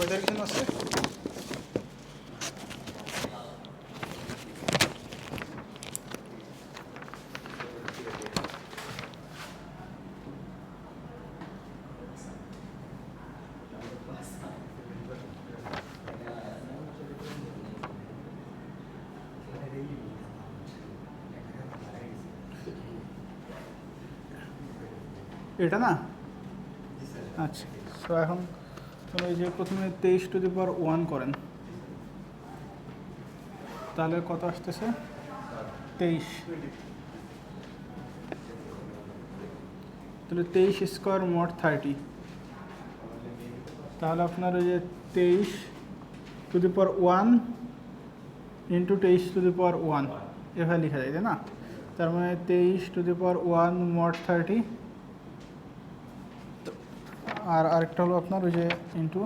কয় তারিখ যেন আছে? এটা না? আচ্ছা, সো এখন এই যে প্রথমে 23^1 করেন, তাহলে কত আসতেছে? 23। তাহলে 23 স্কোয়ার মোট 30। তাহলে আপনার ওই যে 23^1 ইন্টু 23^1 এভাবে লেখা যায়, তাই না? তার মানে 23^1 মোট 30, আর আরেকটা হলো আপনার ওই যে ইন্টু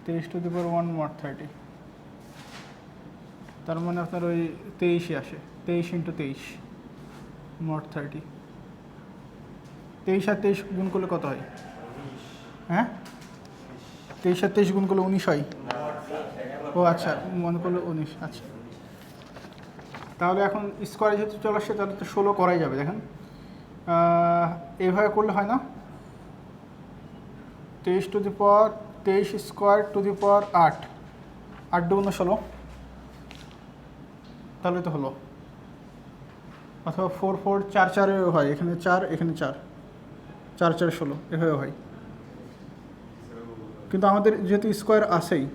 23^1 মোট 30, তার মানে আপনার ওই 23ই আসে। 23 ইন্টু 23 মোট 30। 23 আর 23 গুণ করলে কত হয়? হ্যাঁ, 23 আর 23 গুণ করলে 19 হয়। ও আচ্ছা, মনে করলো 19। আচ্ছা, তাহলে এখন স্কোয়ারে যেহেতু চলে আসছে, তাহলে তো 16 করাই যাবে। দেখেন এভাবে করলে হয় না? 23 স্কোয়ার টু দি পাওয়ার 8, 8 দুগুণ 16, তাহলে তো হলো। অথবা 4 4 4 4 হয়, এখানে 4 এখানে 4, 4 4 16 এভাবে হয়। কিন্তু আমাদের যেহেতু স্কোয়ার আসেই,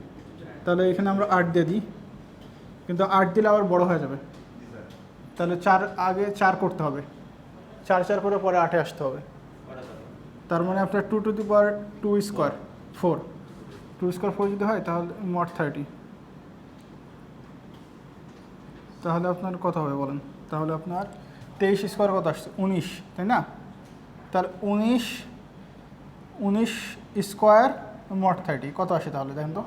তাহলে এখানে আমরা 8 দিয়ে দিই, কিন্তু 8 দিলে আবার বড় হয়ে যাবে। তাহলে 4 আগে 4 করতে হবে, 4 4 করে পরে 8-এ আসতে হবে। তার মানে আপনার 2 to the power 2 square 4, 2 square 4 যদি হয় তাহলে মোট 30। তাহলে আপনার কত হবে বলেন? তাহলে আপনার 23 স্কোয়ার কত আসছে? 19, তাই না? তাহলে 19 স্কোয়ার মোট 30 কত আসে তাহলে দেখেন তো?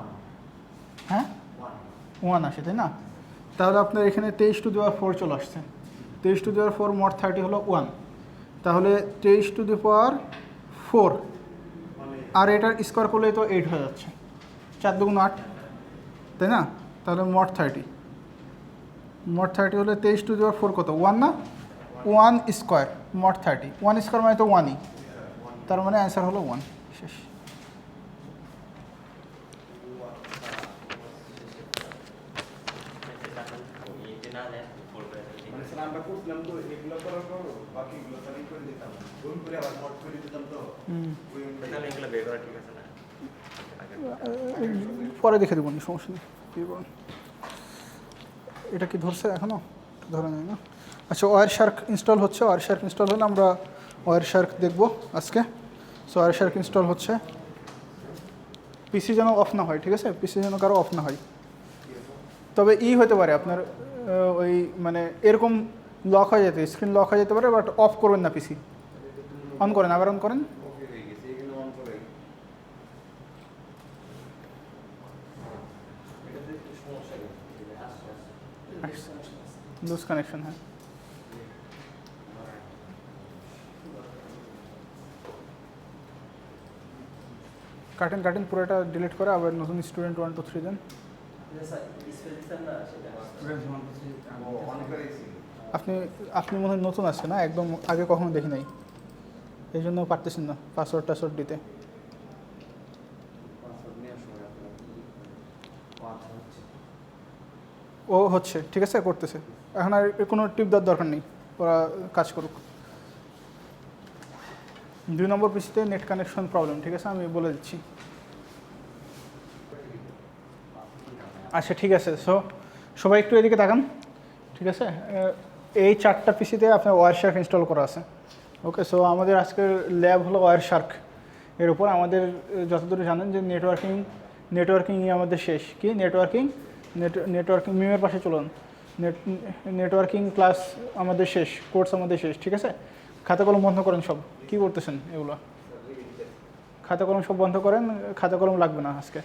হ্যাঁ, 1 আসে, তাই না? তাহলে আপনার এখানে 23 টু দি পাওয়ার 4 চলে আসছে। 23 টু দি পাওয়ার 4 মোট 30 হলো 1। তাহলে 23 টু দি পাওয়ার 4, আর এটার স্কোয়ার করলেই তো 8 হয়ে যাচ্ছে। 4 দুগুণ 8, তাই না? তাহলে মোট 30। মোট 30 হলে 23 টু দি পাওয়ার 4 কত? 1 না? 1 স্কোয়ার মোট 30। 1 স্কোয়ার মানে তো 1ই, তার মানে অ্যান্সার হলো 1। শেষ। পরে দেখে দেবো, সমস্যা নেই। এটা কি ধরছে এখনো? ধরে নেই না? আচ্ছা, ওয়ার শার্ক ইনস্টল হচ্ছে। ওয়ার শার্ক ইনস্টল হলে আমরা ওয়ার শার্ক দেখবো আজকে। সো ওয়ার শার্ক ইনস্টল হচ্ছে। পিসি যেন অফ না হয়, ঠিক আছে? পিসি যেন কারো অফ না হয়। তবে হতে পারে আপনার ওই মানে এরকম লক হয়ে যেতে, স্ক্রিন লক হয়ে যেতে পারে, বাট অফ করবেন না পিসি। অন করেন, আবার অন করেন। লুজ কানেকশন, হ্যাঁ। কাটেন কাটেন পুরোটা ডিলিট করে আবার নতুন স্টুডেন্ট 1 2 3 দেন। আপনি আপনি মনে হয় নতুন আসছে না, একদম আগে কখনো দেখি নাই, এই জন্য পারতেছেন না পাসওয়ার্ড টাসওয়ার্ড দিতে। ও হচ্ছে, ঠিক আছে, করতেছে। এখন আর কোনো টিপ দেওয়ার দরকার নেই, ওরা কাজ করুক। 2 নম্বর পিসিতে নেট কানেকশন প্রবলেম, ঠিক আছে, আমি বলে দিচ্ছি। আচ্ছা, ঠিক আছে। সো সবাই একটু এদিকে তাকান, ঠিক আছে? এই 4টা পিসিতে আপনার ওয়ার শার্ক ইনস্টল করা আছে। ওকে, সো আমাদের আজকের ল্যাব হলো ওয়ার শার্ক এর উপর। আমাদের যতদূর জানেন যে নেটওয়ার্কিংই আমাদের শেষ। কি নেটওয়ার্কিং মিমের পাশে চলুন। নেটওয়ার্কিং ক্লাস আমাদের শেষ, কোর্স আমাদের শেষ, ঠিক আছে? খাতা কলম বন্ধ করেন সব। কি করতেছেন এগুলো? খাতা কলম সব বন্ধ করেন, খাতা কলম লাগবে না আজকে।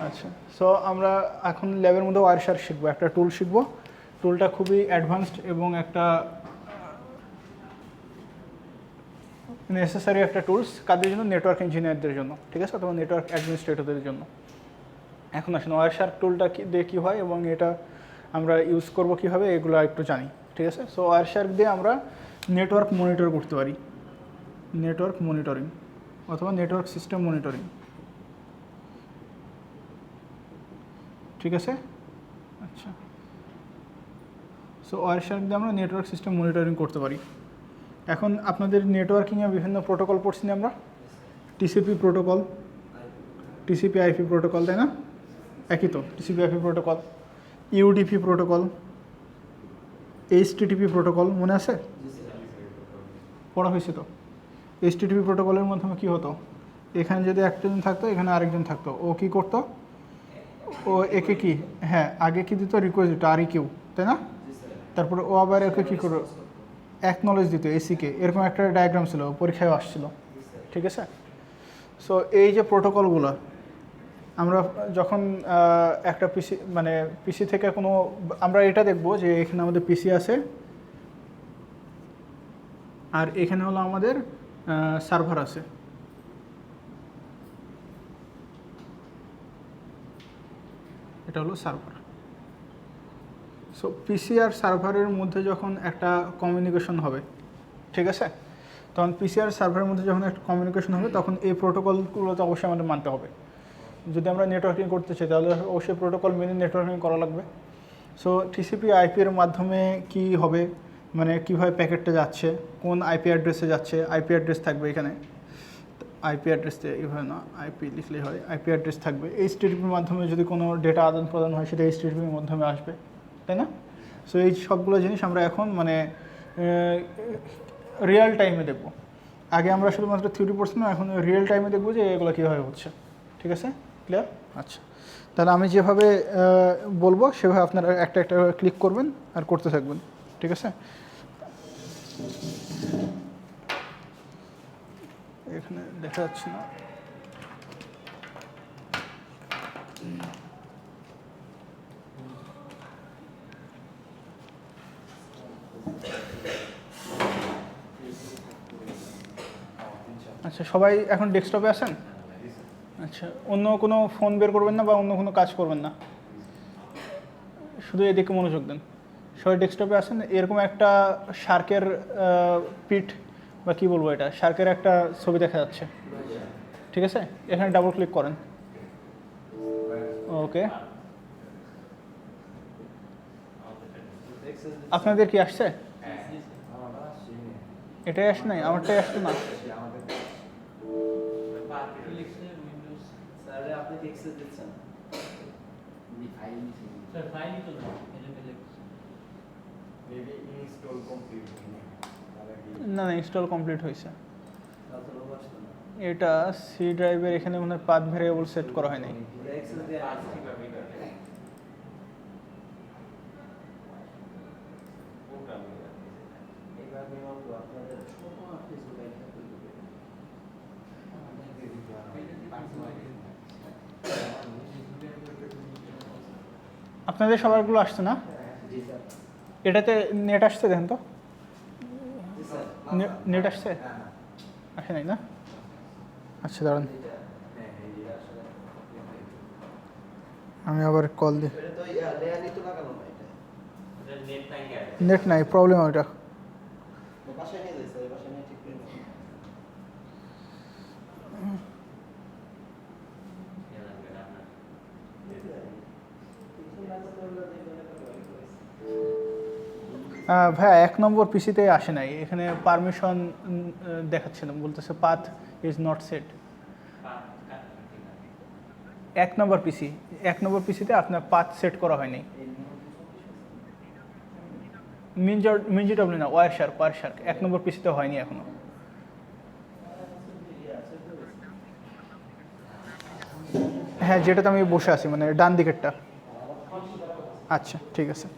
আচ্ছা, সো আমরা এখন ল্যাবের মধ্যে ওয়ার শার্ক শিখবো, একটা টুল শিখবো। টুলটা খুবই অ্যাডভান্সড এবং একটা নেসেসারি একটা টুলস। কাদের জন্য? নেটওয়ার্ক ইঞ্জিনিয়ারদের জন্য, ঠিক আছে, অথবা নেটওয়ার্ক অ্যাডমিনিস্ট্রেটরদের জন্য। এখন আসেন ওয়ারশার্ক টুলটা দিয়ে কী হয় এবং এটা আমরা ইউজ করব কীভাবে এগুলো একটু জানি, ঠিক আছে। সো ওয়ারশার্ক দিয়ে আমরা নেটওয়ার্ক মনিটর করতে পারি, নেটওয়ার্ক মনিটরিং অথবা নেটওয়ার্ক সিস্টেম মনিটরিং, ঠিক আছে। আচ্ছা, সো ওয়ারশার্ক দিয়ে আমরা নেটওয়ার্ক সিস্টেম মনিটরিং করতে পারি। এখন আপনাদের নেটওয়ার্কিংয়ে বিভিন্ন প্রোটোকল পড়ছি না আমরা, TCP protocol, TCP IP protocol, তাই না? একই তো, TCP IP protocol, UDP protocol, HTTP protocol, মনে আছে? পড়া হয়েছে তো। এইচটিটিপি প্রোটোকলের মাধ্যমে কী হতো, এখানে যদি একজন থাকতো এখানে আরেকজন থাকতো, ও কী করতো, ও একে কি, হ্যাঁ আগে কী দিত, রিকোয়েস্ট দিত আর কিউ, তাই না? তারপরে ও আবার একে কী করো, অ্যাকনলেজ দিত, এসিকে, এরকম একটা ডায়াগ্রাম ছিল, পরীক্ষায় আসছিল, ঠিক আছে। সো এই যে প্রোটোকলগুলো আমরা যখন একটা পিসি মানে পিসি থেকে কোনো, আমরা এটা দেখব যে এখানে আমাদের পিসি আছে আর এখানে হলো আমাদের সার্ভার আছে, এটা হলো সার্ভার। সো পিসি আর সার্ভারের মধ্যে যখন একটা কমিউনিকেশন হবে, ঠিক আছে, তখন পিসি আর সার্ভারের মধ্যে যখন একটা কমিউনিকেশন হবে তখন এই প্রোটোকলগুলো তো অবশ্যই আমাদের মানতে হবে। যদি আমরা নেটওয়ার্কিং করতে চাই তাহলে অবশ্যই প্রোটোকল মেনে নেটওয়ার্কিং করা লাগবে। সো টিসিপি আইপির মাধ্যমে কি হবে, মানে কীভাবে প্যাকেটটা যাচ্ছে, কোন আইপি অ্যাড্রেসে যাচ্ছে, আইপি অ্যাড্রেস থাকবে এখানে, আইপি অ্যাড্রেসে এইভাবে না, আইপি লিখলেই হয়, আইপি অ্যাড্রেস থাকবে। এইচটিটিপির মাধ্যমে যদি কোনো ডেটা আদান প্রদান হয় সেটা এইচটিটিপির মাধ্যমে আসবে, তাই না? সো এই সবগুলো জিনিস আমরা এখন মানে রিয়েল টাইমে দেখব। আগে আমরা শুধুমাত্র থিওরি পড়ছি না, এখন রিয়েল টাইমে দেখব যে এগুলো কীভাবে হচ্ছে, ঠিক আছে, ক্লিয়ার? আচ্ছা, তাহলে আমি যেভাবে বলবো সেভাবে আপনারা একটা একটা ক্লিক করবেন আর করতে থাকবেন, ঠিক আছে। এখানে দেখা যাচ্ছে না, আচ্ছা সবাই এখন ডেস্কটপে আছেন? আচ্ছা, অন্য কোনো ফোন বের করবেন না বা অন্য কোনো কাজ করবেন না, শুধু এদিকে মনোযোগ দেন। সবাই ডেস্কটপে আছেন, এরকম একটা শার্কের পিঠ বা কী বলবো, এটা শার্কের একটা ছবি দেখা যাচ্ছে, ঠিক আছে। এখানে ডাবল ক্লিক করেন, ওকে। আপনাদের কি আসছে? এটাই আসে নাই, আমারটাই আসতো না। না না, ইনস্টল কমপ্লিট হয়েছে। এটা সি ড্রাইভের এখানে মনে হয় পাথ ভেরিয়েবল সেট করা হয় নাই। আপনাদের সবারগুলো আসছে না? এটাতে নেট আসছে, দেখেন তো, নেট আসছে, আসে নাই না? আচ্ছা দাঁড়ান, আমি আবার কল দিই। নেট নাই, প্রবলেম ওইটা। ভাইয়া 1 নম্বর পিসিতে আসে নাই, এখানে পারমিশন দেখাচ্ছে না, বলতেছে পাথ ইজ নট সেট। 1 নম্বর পিসি, 1 নম্বর পিসিতে আপনার পাথ সেট করা হয়নি। মিনজিডব্লিউ না, ওয়ারশার্ক, 1 নম্বর পিসিতে হয়নি এখনো। হ্যাঁ, যেটাতে আমি বসে আছি, মানে ডান দিকেরটা। আচ্ছা ঠিক আছে।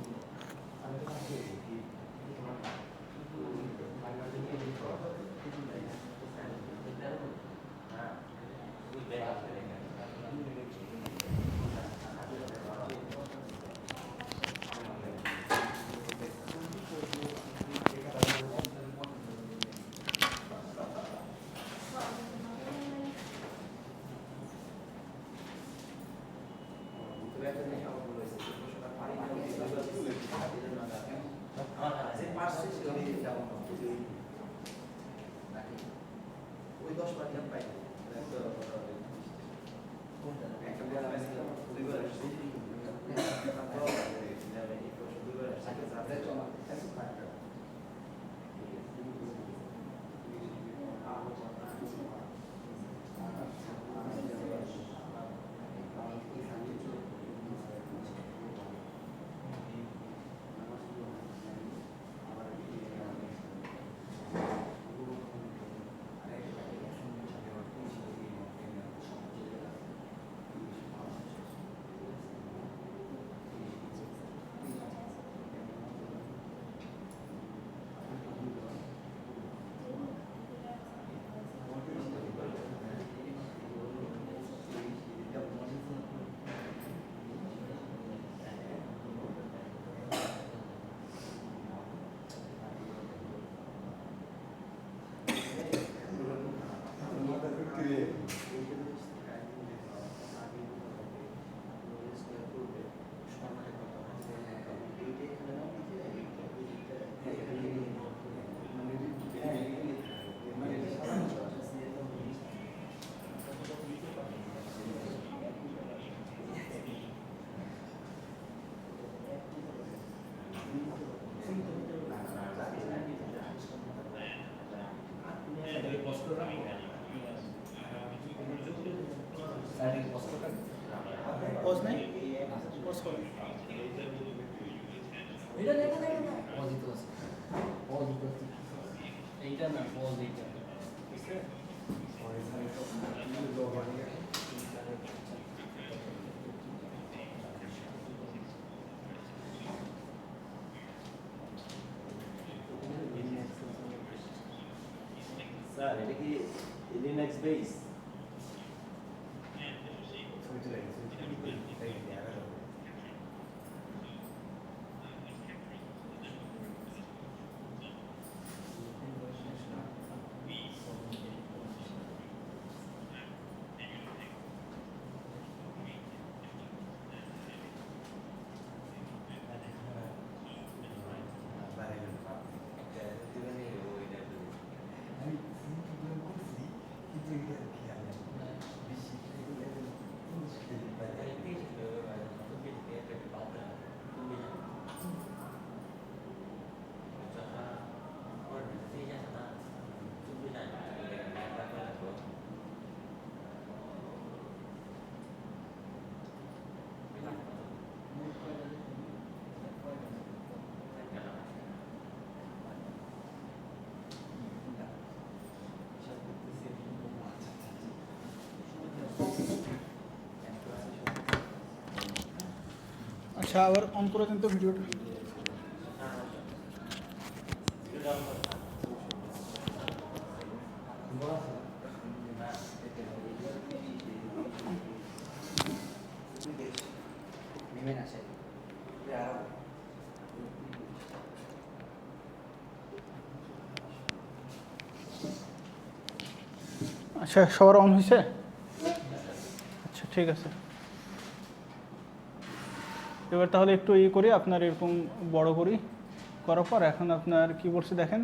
পজ নেই, পজ করো। এইটা না পজ এইটা স্যার এটা কি লিনাক্স বেস? আচ্ছা, আবার অন করে দেন তো ভিডিওটা। আচ্ছা, সবার অন হয়েছে? আচ্ছা, ঠিক আছে। এবার তাহলে একটু করি, আপনার এরকম বড় করি, করার পর এখন আপনার কি বলছে দেখেন,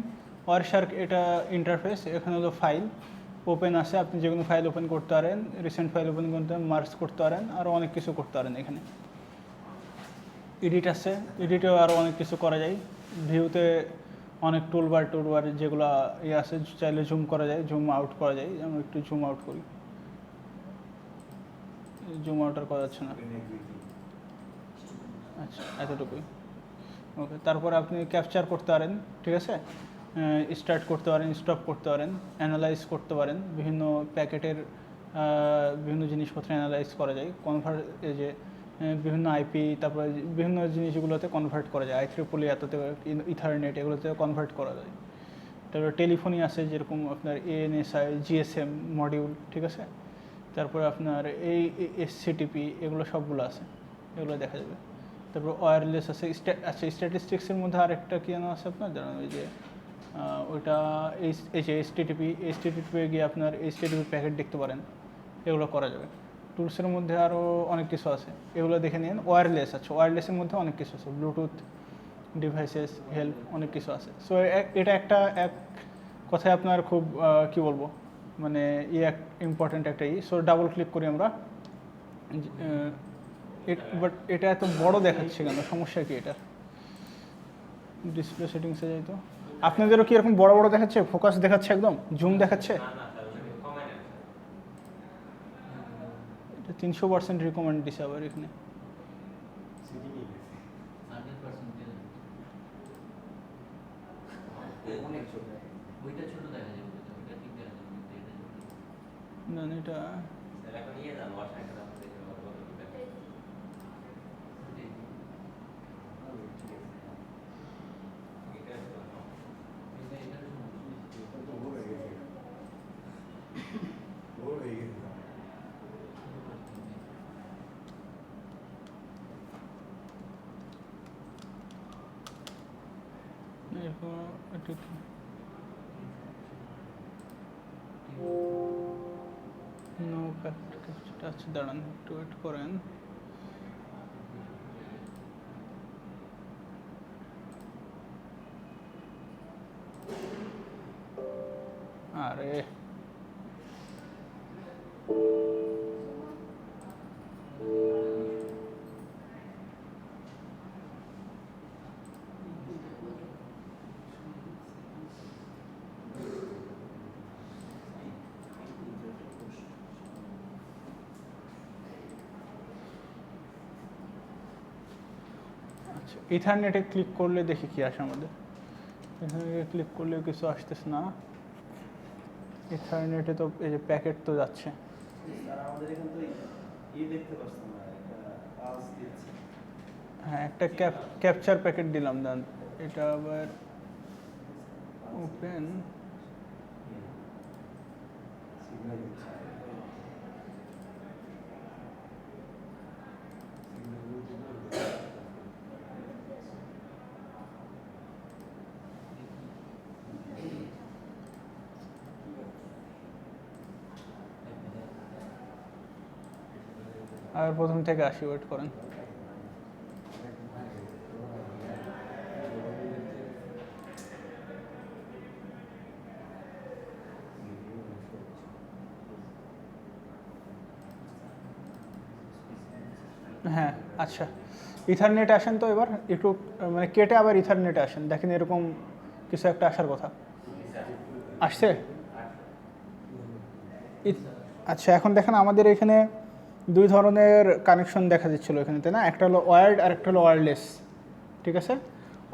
ওয়ারশার্ক এটা ইন্টারফেস, এখানে হলো ফাইল ওপেন আছে, আপনি যে কোনো ফাইল ওপেন করতে পারেন, রিসেন্ট ফাইল ওপেন করতে পারেন, মার্জ করতে পারেন, আরও অনেক কিছু করতে পারেন। এখানে এডিট আছে, এডিটেও আরও অনেক কিছু করা যায়। ভিউতে অনেক টুলবার যেগুলো আছে, চাইলে জুম করা যায়, জুম আউট করা যায়। আমি একটু জুম আউট করি, জুম আউট আর করা যাচ্ছে না। আচ্ছা, এতটুকুই। ওকে, তারপর আপনি ক্যাপচার করতে পারেন, ঠিক আছে, স্টার্ট করতে পারেন, স্টপ করতে পারেন, অ্যানালাইজ করতে পারেন। বিভিন্ন প্যাকেটের বিভিন্ন জিনিসপত্র অ্যানালাইজ করা যায়, যে বিভিন্ন আইপি, তারপরে বিভিন্ন জিনিসগুলোতে কনভার্ট করা যায়, IEEE এততে, ইথারনেট, এগুলোতে কনভার্ট করা যায়। তারপরে টেলিফোনি আছে, যেরকম আপনার ANSI, GSM মডিউল, ঠিক আছে। তারপরে আপনার এই SCTP, এগুলো সবগুলো আছে, এগুলো দেখা যাবে। তারপর ওয়্যারলেস আছে। আচ্ছা, স্ট্যাটিস্টিক্সের মধ্যে আরেকটা কি জানা আছে আপনার, জানান ওই যে ওইটা এই যে HTTP গিয়ে আপনার HTTP প্যাকেট দেখতে পারেন, এগুলো করা যাবে। টুলসের মধ্যে আরও অনেক কিছু আছে, এগুলো দেখে নিন। ওয়্যারলেস আছে, ওয়্যারলেসের মধ্যে অনেক কিছু আছে, ব্লুটুথ ডিভাইসেস, হেল্প, অনেক কিছু আছে। সো এটা একটা এক কথায় আপনার খুব কি বলবো, মানে এক ইম্পর্ট্যান্ট একটা সো ডাবল ক্লিক করি আমরা। বাট এটা এত বড় দেখাচ্ছে কেন, সমস্যা কি এটার? ডিসপ্লে সেটিংসে যাই তো। আপনাদেরও কি এরকম বড় বড় দেখাচ্ছে, ফোকাস দেখাচ্ছে, একদম জুম দেখাচ্ছে? এটা 300% রিকমেন্ড দিছে আবার এখানে। অনেক ছোট। ওইটা ছোট দেখা যাবে, ওইটা ঠিক দেখা যাবে, কিন্তু এটা ছোট। না না, এটা স্যার এখন নিয়ে যান বাসায় একটা দাম থেকে ওইটাই। এটা এটার এরকম এটা কি? নো প্যাকেট আছে, দাঁড়ান একটু ওয়েট করেন। আরে আচ্ছা, ইথারনেটে ক্লিক করলে দেখি কি আসে আমাদের। ইথারনেটে ক্লিক করলেও কিছু আসতেছে না। ইথারনেটে তো এই যে প্যাকেট তো যাচ্ছে। স্যার আমাদের এখানে তো দেখতে পাচ্ছেন না, একটা পালস দিচ্ছে। হ্যাঁ, একটা ক্যাপচার প্যাকেট দিলাম, দেন এটা আবার ওপেন। সিগন্যাল দিচ্ছে। আর প্রথম থেকে আসি, ওয়েট করেন। হ্যাঁ আচ্ছা, ইথারনেটে আসেন তো এবার একটু, মানে কেটে আবার ইথারনেটে আসেন, দেখেন এরকম কিছু একটা আসার কথা। আসছে? আচ্ছা, এখন দেখেন আমাদের এখানে দুই ধরনের কানেকশন দেখা দিচ্ছিলো এখানে, তাই না? একটা হলো ওয়্যার্ড আর একটা হলো ওয়্যারলেস, ঠিক আছে?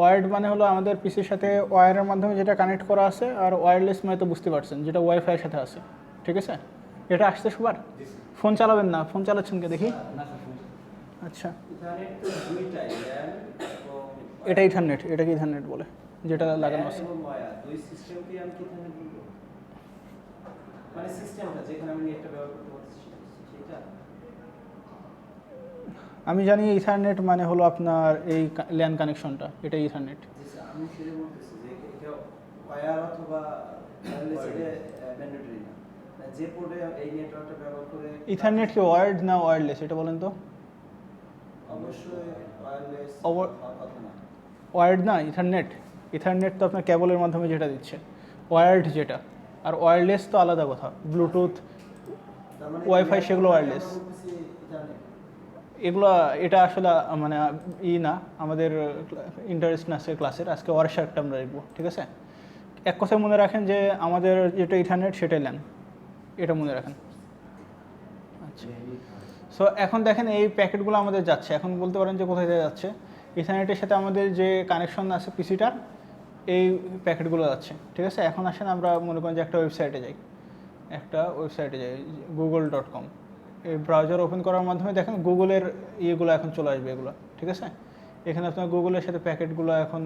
ওয়্যার্ড মানে হলো আমাদের পিসির সাথে ওয়্যারের মাধ্যমে যেটা কানেক্ট করা আছে, আর ওয়্যারলেস মানে তো বুঝতে পারছেন যেটা ওয়াইফাইয়ের সাথে আছে, ঠিক আছে? এটা আসছে সবার? ফোন চালাবেন না, ফোন চালাচ্ছেন কে দেখি? আচ্ছা, ইথারনেট তো দুইটাই ল্যান এবং এটা ইথারনেট, এটাকে ইথারনেট বলে, যেটা লাগানো আছে। এবং ওয়্যার দুই সিস্টেমকে আমি কি ইথারনেট বলবো? মানে সিস্টেমটা যেখানে আমি নেটটা ব্যবহার করতে পারছি সেটা। আমি জানি ইথারনেট মানে হলো আপনার এই ল্যান কানেকশনটা, এটাই ইথারনেট। জি স্যার, আমি সেটা বলতেছি যে এটা ওয়্যার অথবা ওয়্যারলেস এটা ম্যান্ডেটরি না। মানে যে পোর্টে এই নেটওয়ার্কটা ব্যবহার করে ইথারনেট কি ওয়্যার্ড না ওয়্যারলেস, এটা বলেন তো? অবশ্যই ওয়্যারলেস কথা না। ওয়্যার্ড না ইথারনেট। ইথারনেট তো আপনার কেবলের মাধ্যমে যেটা দিচ্ছে, ওয়্যার্ড যেটা, আর ওয়্যারলেস তো আলাদা কথা, ব্লুটুথ, তার মানে ওয়াইফাই সেগুলো ওয়্যারলেস। আমরা বলতেছি ইথারনেট। এগুলো এটা আসলে মানে না, আমাদের ইন্টারেস্ট না আজকে ক্লাসের, আজকে ওয়ারশার্কটা আমরা দেখবো, ঠিক আছে? এক কথায় মনে রাখেন যে আমাদের যেটা ইথারনেট সেটাই ল্যান, এটা মনে রাখেন। আচ্ছা, সো এখন দেখেন এই প্যাকেটগুলো আমাদের যাচ্ছে, এখন বলতে পারেন যে কোথায় যাচ্ছে। ইথারনেটের সাথে আমাদের যে কানেকশন আছে পিসিটার, এই প্যাকেটগুলো যাচ্ছে, ঠিক আছে? এখন আসেন আমরা মনে করেন যে একটা ওয়েবসাইটে যাই, google.com। এই ব্রাউজার ওপেন করার মাধ্যমে দেখেন গুগলের ইয়েগুলো এখন চলে আসবে, এগুলো, ঠিক আছে? এখানে আপনার গুগলের সাথে প্যাকেটগুলো এখন,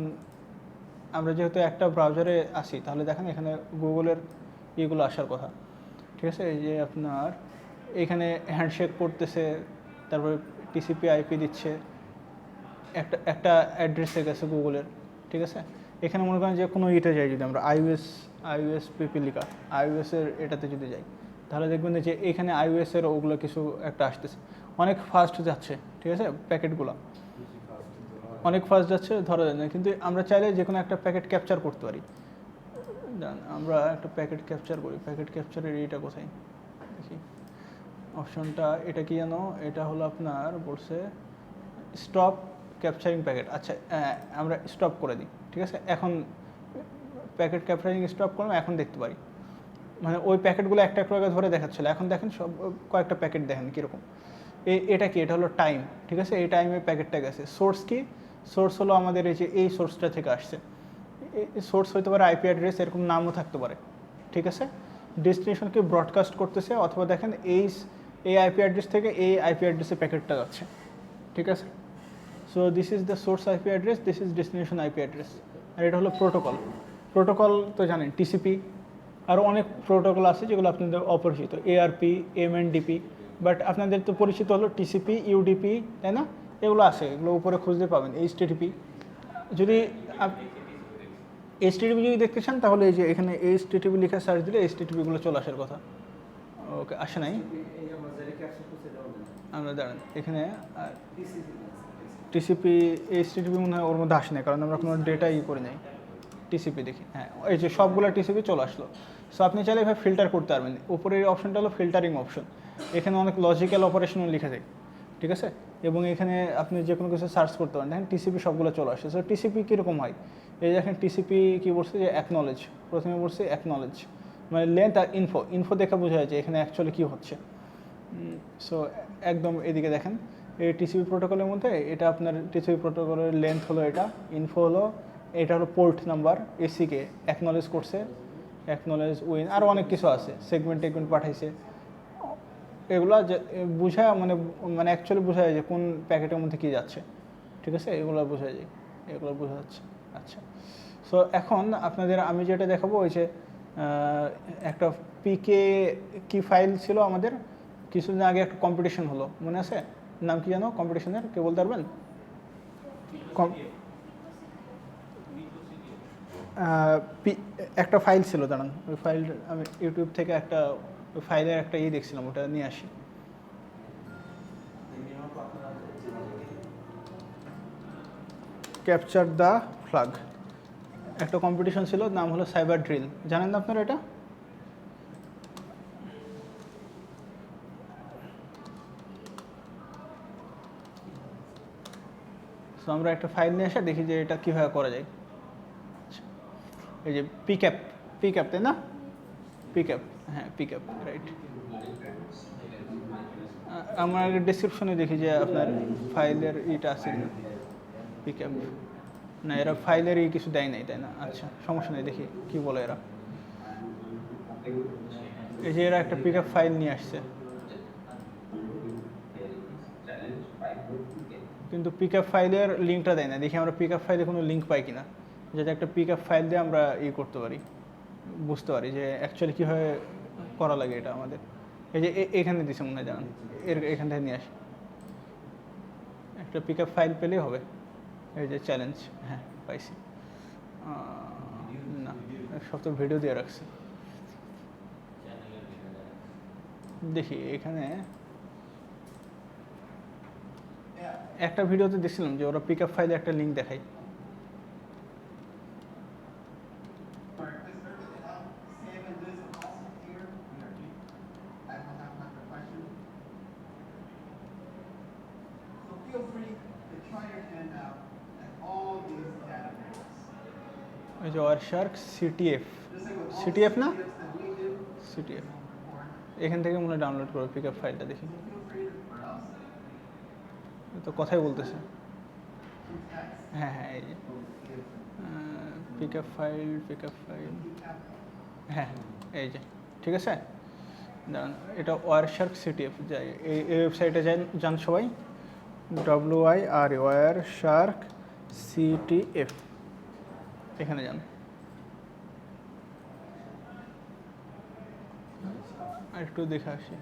আমরা যেহেতু একটা ব্রাউজারে আসি, তাহলে দেখেন এখানে গুগলের ইয়েগুলো আসার কথা, ঠিক আছে? এই যে আপনার এখানে হ্যান্ডশেক করতেছে, তারপরে টিসিপি আইপি দিচ্ছে, একটা অ্যাড্রেসে গেছে গুগলের, ঠিক আছে? এখানে মনে করেন যে কোনো ইতে যাই, যদি আমরা iOS পিপি লিখা iOS-এর এটাতে যদি যাই, তাহলে দেখবেন যে এখানে iOS এর ওগুলো কিছু একটা আসতেছে, অনেক ফাস্ট যাচ্ছে, ঠিক আছে প্যাকেটগুলো অনেক ফাস্ট যাচ্ছে ধরা যায় না, কিন্তু আমরা চাইলে যে কোনো একটা প্যাকেট ক্যাপচার করতে পারি। আমরা একটা প্যাকেট ক্যাপচার করি, প্যাকেট ক্যাপচারের এইটা কোথায় দেখি অপশনটা, এটা কি জানো, এটা হলো আপনার বলছে স্টপ ক্যাপচারিং প্যাকেট। আচ্ছা আমরা স্টপ করে দিই, ঠিক আছে, এখন প্যাকেট ক্যাপচারিং স্টপ করলাম, এখন দেখতে পারি, মানে ওই প্যাকেটগুলো একটা একটা করে ধরে দেখাচ্ছিল, এখন দেখেন সব কয়েকটা প্যাকেট দেখেন কীরকম। এটা কি, এটা হলো টাইম, ঠিক আছে, এই টাইমে প্যাকেটটা গেছে। সোর্স কি, সোর্স হলো আমাদের এই যে এই সোর্সটা থেকে আসছে, সোর্স হতে পারে আইপি অ্যাড্রেস, এরকম নামও থাকতে পারে, ঠিক আছে। ডেস্টিনেশনকে ব্রডকাস্ট করতেছে, অথবা দেখেন এই আইপি অ্যাড্রেস থেকে এই আইপি অ্যাড্রেসে প্যাকেটটা যাচ্ছে, ঠিক আছে। So this is the source IP address, this is destination IP address. আর এটা হলো প্রোটোকল। প্রোটোকল তো জানেন টিসিপি, আরও অনেক প্রোটোকল আছে যেগুলো আপনাদের অপরিচিত, এআরপি, এমএনডিপি, বাট আপনাদের তো পরিচিত হলো টিসিপি, ইউডিপি, তাই না, এগুলো আছে, এগুলো উপরে খুঁজতে পাবেন। এইচটিটিপি, যদি এইচটিটিপি যদি দেখতে চান তাহলে এই যে এখানে এইচটিটিপি লিখে সার্চ দিলে এইচটিটিপিগুলো চলে আসার কথা। ওকে, আসে নাই, আমরা দাঁড়ান এখানে টিসিপি, এইচটিটিপি মনে হয় ওর মধ্যে আসে না, কারণ আমরা কোনো ডেটা করি নাই। টিসিপি দেখি, হ্যাঁ এই যে সবগুলো টিসিপি চলে আসলো। সো আপনি চাইলে এভাবে ফিল্টার করতে পারবেন। উপরের অপশনটা হলো ফিল্টারিং অপশন, এখানে অনেক লজিক্যাল অপারেশনও লিখে যায়, ঠিক আছে, এবং এখানে আপনি যে কোনো কিছু সার্চ করতে পারেন, দেখেন টিসিপি সবগুলো চলে আসে। সো টিসিপি কীরকম হয়, এই দেখেন টিসিপি কী বলছে যে অ্যাকনলেজ, প্রথমে বলছে অ্যাকনলেজ, মানে লেন্থ আর ইনফো দেখে বোঝা যায় যে এখানে অ্যাকচুয়ালি কী হচ্ছে। সো একদম এদিকে দেখেন এই টিসিপি প্রোটোকলের মধ্যে এটা আপনার টিসিপি প্রোটোকলের লেন্থ হলো এটা, ইনফো হলো এটা, হলো পোর্ট নাম্বার, এসিকে অ্যাকনলেজ করছে, অ্যাকনলেজ উইন, আরও অনেক কিছু আছে, সেগমেন্ট পাঠাইছে, এগুলো বোঝা মানে মানে অ্যাকচুয়ালি বোঝা যায় যে কোন প্যাকেটের মধ্যে কী যাচ্ছে, ঠিক আছে, এগুলো বোঝা যায়, এগুলো বোঝা যাচ্ছে। আচ্ছা, সো এখন আপনাদের আমি যেটা দেখাবো ওই যে একটা পিকে কি ফাইল ছিল আমাদের, কিছুদিন আগে একটা কম্পিটিশন হলো, মনে আছে, নাম কি জানো কম্পিটিশনের, কে বলতে পারবেন? একটা ফাইল ছিল, দাঁড়ান ওই ফাইল আমি ইউটিউব থেকে একটা ওই ফাইলের একটা দেখছিলাম, ওটা নিয়ে আসি। ক্যাপচার দ্য ফ্ল্যাগ, একটা কম্পিটিশন ছিল, নাম হলো সাইবার ড্রিল, জানেন না আপনারা এটা? সো আমরা একটা ফাইল নিয়ে এসে দেখি যে এটা কীভাবে করা যায়। এই যে পিকআপ তাই না, পিকআপ, হ্যাঁ পিকআপ, রাইট। আমার ডেসক্রিপশনে দেখি যে আপনার ফাইলের এটা আছে কিনা, পিকআপ, না এরা ফাইলের কিছু দেয় নাই তাই না, আচ্ছা সমস্যা নেই, দেখি কি বলে এরা। এই যে এরা একটা পিকআপ ফাইল নিয়ে আসছে, কিন্তু পিকআপ ফাইলের লিঙ্কটা দেয় না, দেখি আমরা পিকআপ ফাইলে কোনো লিঙ্ক পাই কিনা, যাতে একটা পিকআপ ফাইল দিয়ে আমরা করতে পারি, বুঝতে পারি যে অ্যাকচুয়ালি কীভাবে করা লাগে এটা আমাদের। এই যে এখানে দিছে মনে হয়, জানান এখান থেকে নিয়ে আসি, একটা পিকআপ ফাইল পেলেই হবে। এই যে চ্যালেঞ্জ, হ্যাঁ পাইছি, না সব তো ভিডিও দিয়ে রাখছে, দেখি এখানে একটা ভিডিওতে দেখছিলাম যে ওরা পিকআপ ফাইলে একটা লিঙ্ক দেখায়। এই যে ওয়ারশার্ক সিটিএফ না, সিটিএফ, এখান থেকে মনে হয় ডাউনলোড করো পিকআপ ফাইলটা, দেখি তো কথাই বলতেছে, হ্যাঁ হ্যাঁ এই যে পিকআপ ফাইল, হ্যাঁ এই যে, ঠিক আছে, দাঁড়ান এটা ওয়ারশার্ক সিটিএফ, যাই এই ওয়েবসাইটে যান সবাই, WIR ওয়ারশার্ক সিটিএফ, এখানে যান, আর একটু দেখে আসি,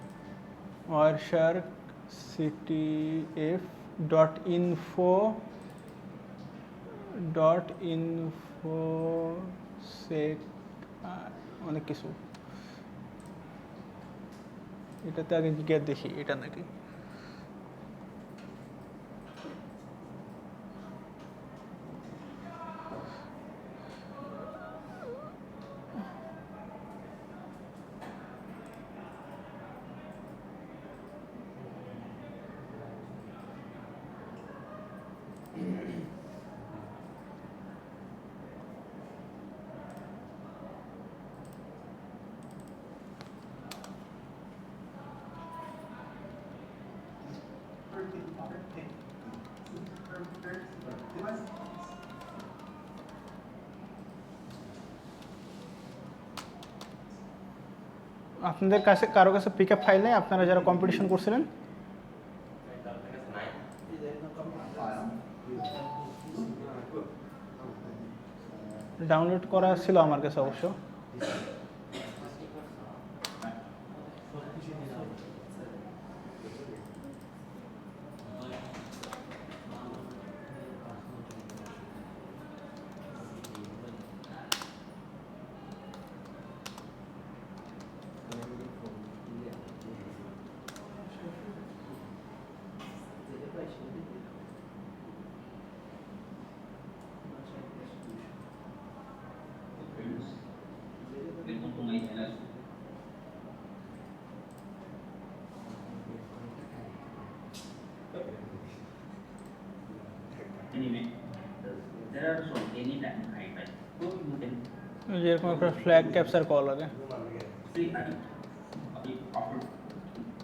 ওয়ারশার্ক CTF.info sec অনেক কিছু, এটাতে আগে গিয়ে দেখি এটা নাকি। আপনাদের কাছে কারো কাছে পিক আপ ফাইল নেই, আপনারা যারা কম্পিটিশন করছিলেন? ডাউনলোড করা ছিল আমার কাছে অবশ্য। Anyway, there are so many time I so you can যেরকম একটা ফ্ল্যাগ ক্যাপচার করা লাগে। see after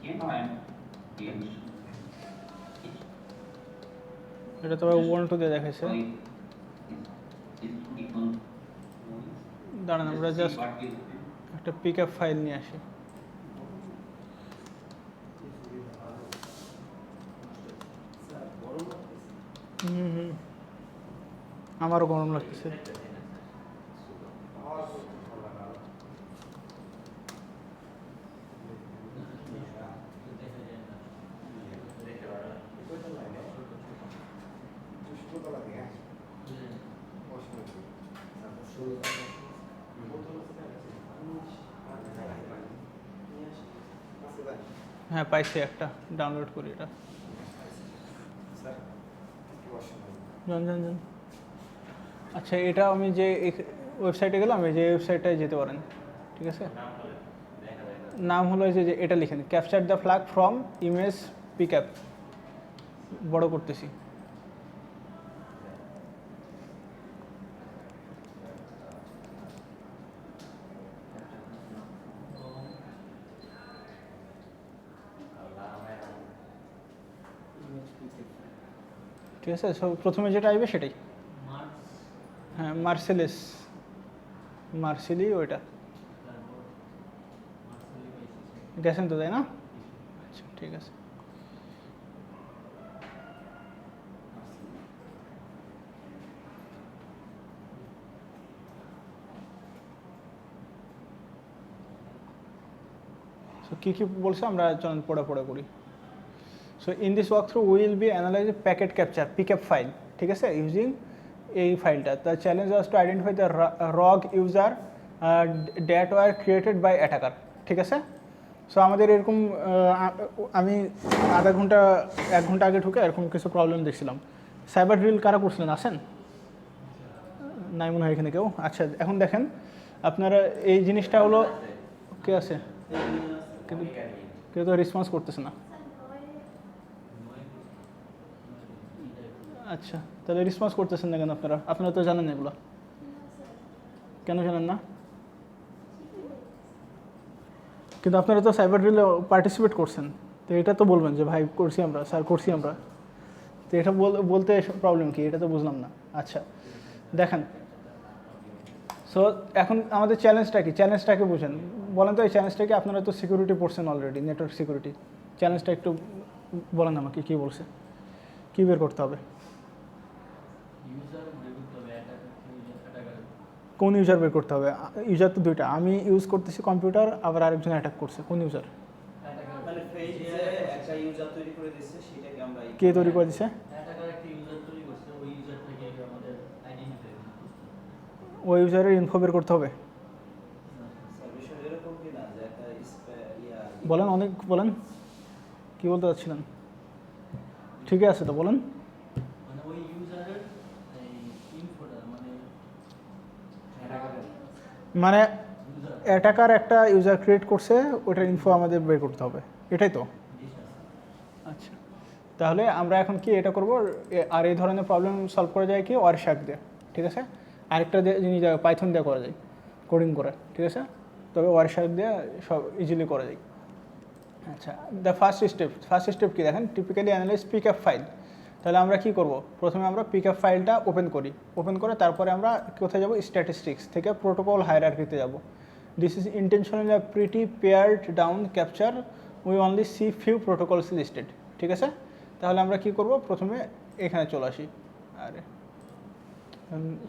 game time games. এটা তো ওয়ান টু দিয়ে দেখাইছে। দাঁড়ান আমরা জাস্ট একটা পিক আপ ফাইল নিয়ে আসি। আমারও গরম লাগতেছে। হ্যাঁ পাইছি একটা, ডাউনলোড করি এটা। যান যান যান। আচ্ছা এটা আমি যে ওয়েবসাইটে গেলাম, এই যে ওয়েবসাইটটায় যেতে পারেন, ঠিক আছে? নাম হলো যে এটা লিখেন, capture the flag from image pick up. বড় করতেছি। ঠিক আছে, সো প্রথমে যেটা আসবে সেটাই। হ্যাঁ মার্সেলিস, মার্সেলি ওইটা গেছেন তো, তাই না? আচ্ছা ঠিক আছে। সো কী কী বলছে আমরা চলুন পড়া করি। So in this walkthrough will be analyze packet capture pick up file, ঠিক আছে, ইউজিং এই ফাইলটা। The challenge was to identify the rogue user that were created by attacker, ঠিক আছে? সো আমাদের এরকম আমি আধা ঘন্টা 1 ঘন্টা আগে ঢুকে এরকম কিছু প্রবলেম দেখছিলাম। সাইবার ড্রিল কারা করছিলেন, আসেন? নাই মনে হয় এখানে কেউ। আচ্ছা এখন দেখেন আপনারা এই জিনিসটা হলো, কে আছে? কিন্তু কেউ তো রেসপন্স করতেছে না। আচ্ছা তাহলে রেসপন্স করতেছেন না কেন আপনারা? আপনারা তো জানেন এগুলো, কেন জানেন না? কিন্তু আপনারা তো সাইবার ড্রিলে পার্টিসিপেট করছেন, তো এটা তো বলবেন যে ভাই করছি আমরা, স্যার করছি আমরা। তো এটা বলতে প্রবলেম কি, এটা তো বুঝলাম না। আচ্ছা দেখেন, সো এখন আমাদের চ্যালেঞ্জটা কি, চ্যালেঞ্জটাকে বুঝেন। বলেন তো এই চ্যালেঞ্জটা কি? আপনারা তো সিকিউরিটি পড়ছেন অলরেডি, নেটওয়ার্ক সিকিউরিটি। চ্যালেঞ্জটা একটু বলেন আমাকে, কী বলছে, কী বের করতে হবে? কোন ইউজার বের করতে হবে? ইউজার তো দুইটা, আমি ইউজ করতেছি কম্পিউটার, আবার আরেকজন অ্যাটাক করছে। কোন ইউজার? মানে ফেজ যে একটা ইউজার তৈরি করে দিয়েছে সেটাকে আমরা কে তৈরি করে দিছে? অ্যাটাকার একটা ইউজার তৈরি করছে, ওই ইউজার থেকে আমাদের আইডেন্টিফাই করতে ওই ইউজারের ইনফো বের করতে হবে। বিষয় এরকম কি না যে একটা বলেন, অনেক বলেন, কি বলতে চাচ্ছিলেন? ঠিকই আছে তো, বলেন। মানে ওই ইউজারের এই ইনফোটা মানে মানে ইউজার অ্যাটাকার একটা ইউজার ক্রিয়েট করছে, ওটার ইনফো আমাদের বের করতে হবে, এটাই তো? আচ্ছা, তাহলে আমরা এখন কি এটা করব, আর এই ধরনের প্রবলেম সলভ করা যায় কি ওয়ারশার্ক দিয়ে, ঠিক আছে? আরেকটা জিনিস পাইথন দিয়ে করা যায়, কোডিং করে, ঠিক আছে? তবে ওয়ারশার্ক দিয়ে সব ইজিলি করা যায়। আচ্ছা, দ্য ফার্স্ট স্টেপ কি দেখেন, টিপিক্যালি অ্যানালাইজ পিকআপ ফাইল। তাহলে আমরা কি করব, প্রথমে আমরা পিকআপ ফাইলটা ওপেন করি, ওপেন করে তারপরে আমরা কোথায় যাব, স্ট্যাটিস্টিক্স থেকে প্রোটোকল হায়ারার্কিতে যাব। This is intentionally a pretty pared down capture, we only see few protocols listed, ঠিক আছে? তাহলে আমরা কি করব, প্রথমে এখানে চলে আসি। আরে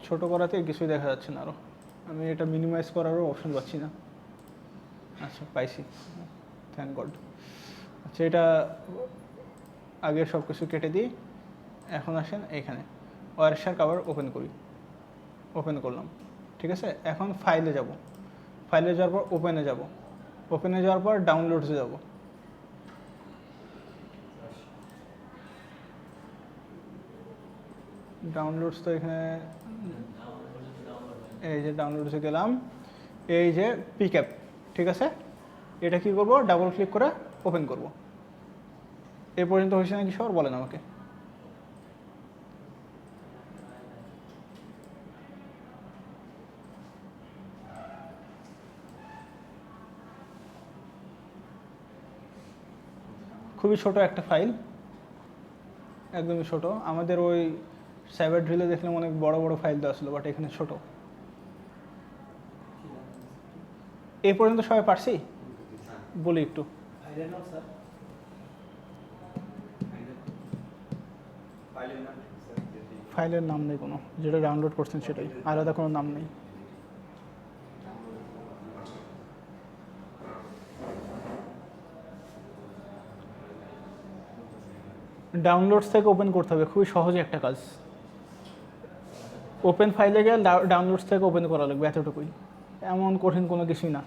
ছোটো করাতে কিছুই দেখা যাচ্ছে না, আরও আমি এটা মিনিমাইজ করারও অপশন পাচ্ছি না। আচ্ছা, পাইছি, থ্যাংক গড। আচ্ছা, এটা আগের সব কিছু কেটে দিই। এখন আসেন এইখানে ওয়ারশার্ক আবার ওপেন করি, ওপেন করলাম, ঠিক আছে? এখন ফাইলে যাব, ফাইলে যাওয়ার পর ওপেনে যাব, ওপেনে যাওয়ার পর ডাউনলোডসে যাব। ডাউনলোডস তো এখানে, এই যে ডাউনলোডসে গেলাম, এই যে পিকআপ, ঠিক আছে? এটা কি করব, ডাবল ক্লিক করে ওপেন করব। এ পর্যন্ত হয়েছে নাকি সবার, বলেন আমাকে। খুবই ছোট একটা ফাইল, একদমই ছোট। আমাদের ওই সাইবার ড্রিলে দেখলাম অনেক বড় বড় ফাইল দেওয়া ছিল, বাট এখানে ছোট। এই পর্যন্ত সবাই পারছি? বলি একটু। ফাইলের নাম নেই কোনো, যেটা ডাউনলোড করছেন সেটাই, আলাদা কোনো নাম নেই। ডাউনলোডস থেকে ওপেন করতে হবে, খুবই সহজ একটা কাজ। ওপেন ফাইলে গেলে ডাউনলোডস থেকে ওপেন করা লাগবে, এতটুকুই, এমন কঠিন কোনো কিছুই না।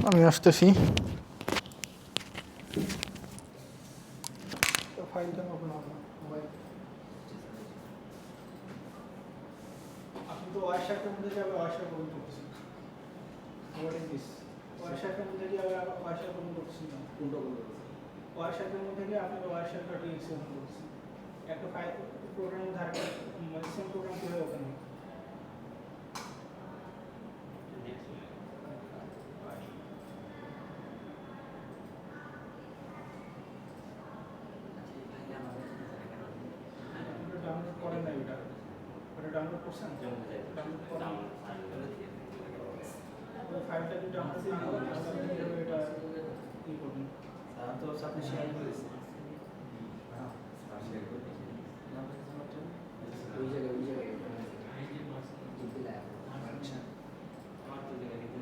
আমি আসতেছি। ফাইলটা ওপেন হবে না মোবাইল। আপনি তো ওয়ারশার্কের মধ্যে যাবে, ওয়ারশার্ক ওপেন করতেছেন। What is this? ওয়ারশার্কের মধ্যে গিয়ে আবার ওয়ারশার্ক ওপেন করতেছেন না, উল্টো করে। ওয়ারশার্কের মধ্যে গিয়ে আপনি ওয়ারশার্ক টিএক্সি ওপেন করতেছেন। একটা ফাইল প্রোগ্রাম ধার মানে সেম প্রোগ্রাম কিভাবে ওপেন হবে? ডাউনলোড করেন না, ওটা ডাউনলোড করছেন? ডাউনলোড করেন, ওই ফাইলটা যদি ডাউনলোড করেন তাহলে এটা ই করবেন। তো আপনি শেয়ার করেছেন ওই জায়গায় আচ্ছা আমার তো জায়গায় দিতে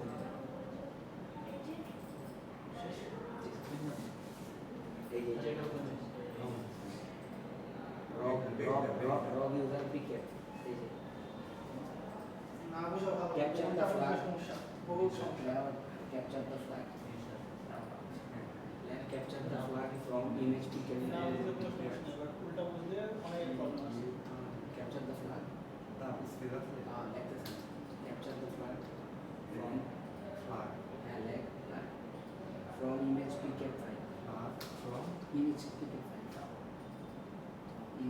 এই জায়গা রগ ইউজার পিকে এই যে না বুঝা ভালো, ক্যাপচার দ্য ফ্ল্যাগ সমস্যা, বহুত সমস্যা। Capture the flag capture the flag from image পিকে না বুঝলে কোনো সমস্যা নেই, বাট উল্টা বুঝলে অনেক প্রবলেম আছে। ক্যাপচার দ্য ফ্ল্যাগ দেখতেছেন capture the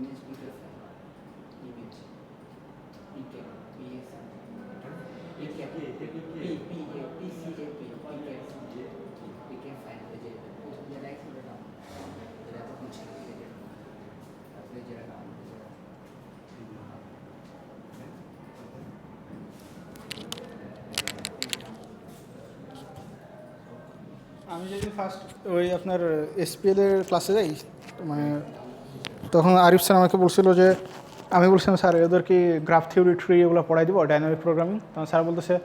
image speaker file, image, PCAP, PS, PCAP, PCAP file, যে প্রথম যেটা এক্সেলে নাম যেটা তখন ছিল তারপরে যেটা নাম আমি যদি ফার্স্ট ওই আপনার এসপিএল এর ক্লাসে যাই, মানে তখন আরিফ স্যার আমাকে বলছিল যে, আমি বলছিলাম স্যার এদের কি গ্রাফ থিওরি ট্রি এগুলো পড়াই দিব ডাইনামিক প্রোগ্রামিং, তখন স্যার বলতেছে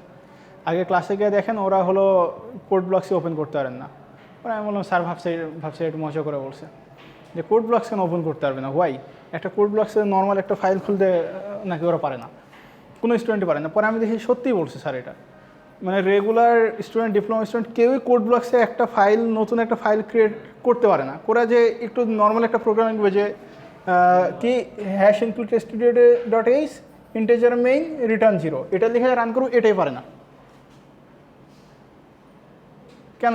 আগে ক্লাসে গিয়ে দেখেন ওরা হলো কোড ব্লকসই ওপেন করতে পারেন না। পরে আমি বললাম স্যার ভাবছে একটু মজা করে বলছে যে কোড ব্লকস কেন ওপেন করতে পারবে না, হোয়াই? একটা কোড ব্লকসে নর্মাল একটা ফাইল খুলতে নাকি ওরা পারে না, কোনো স্টুডেন্টই পারে না। পরে আমি দেখি সত্যিই বলছে স্যার এটা, মানে রেগুলার স্টুডেন্ট ডিপ্লোমা স্টুডেন্ট কেউই কোড ব্লকসে একটা ফাইল নতুন একটা ফাইল ক্রিয়েট করতে পারে না। করে যে একটু নর্মাল একটা প্রোগ্রাম লিখবে যে কি hash include std.h integer main return 0, এটা লিখে রান করবো, এটাই পারে না। কেন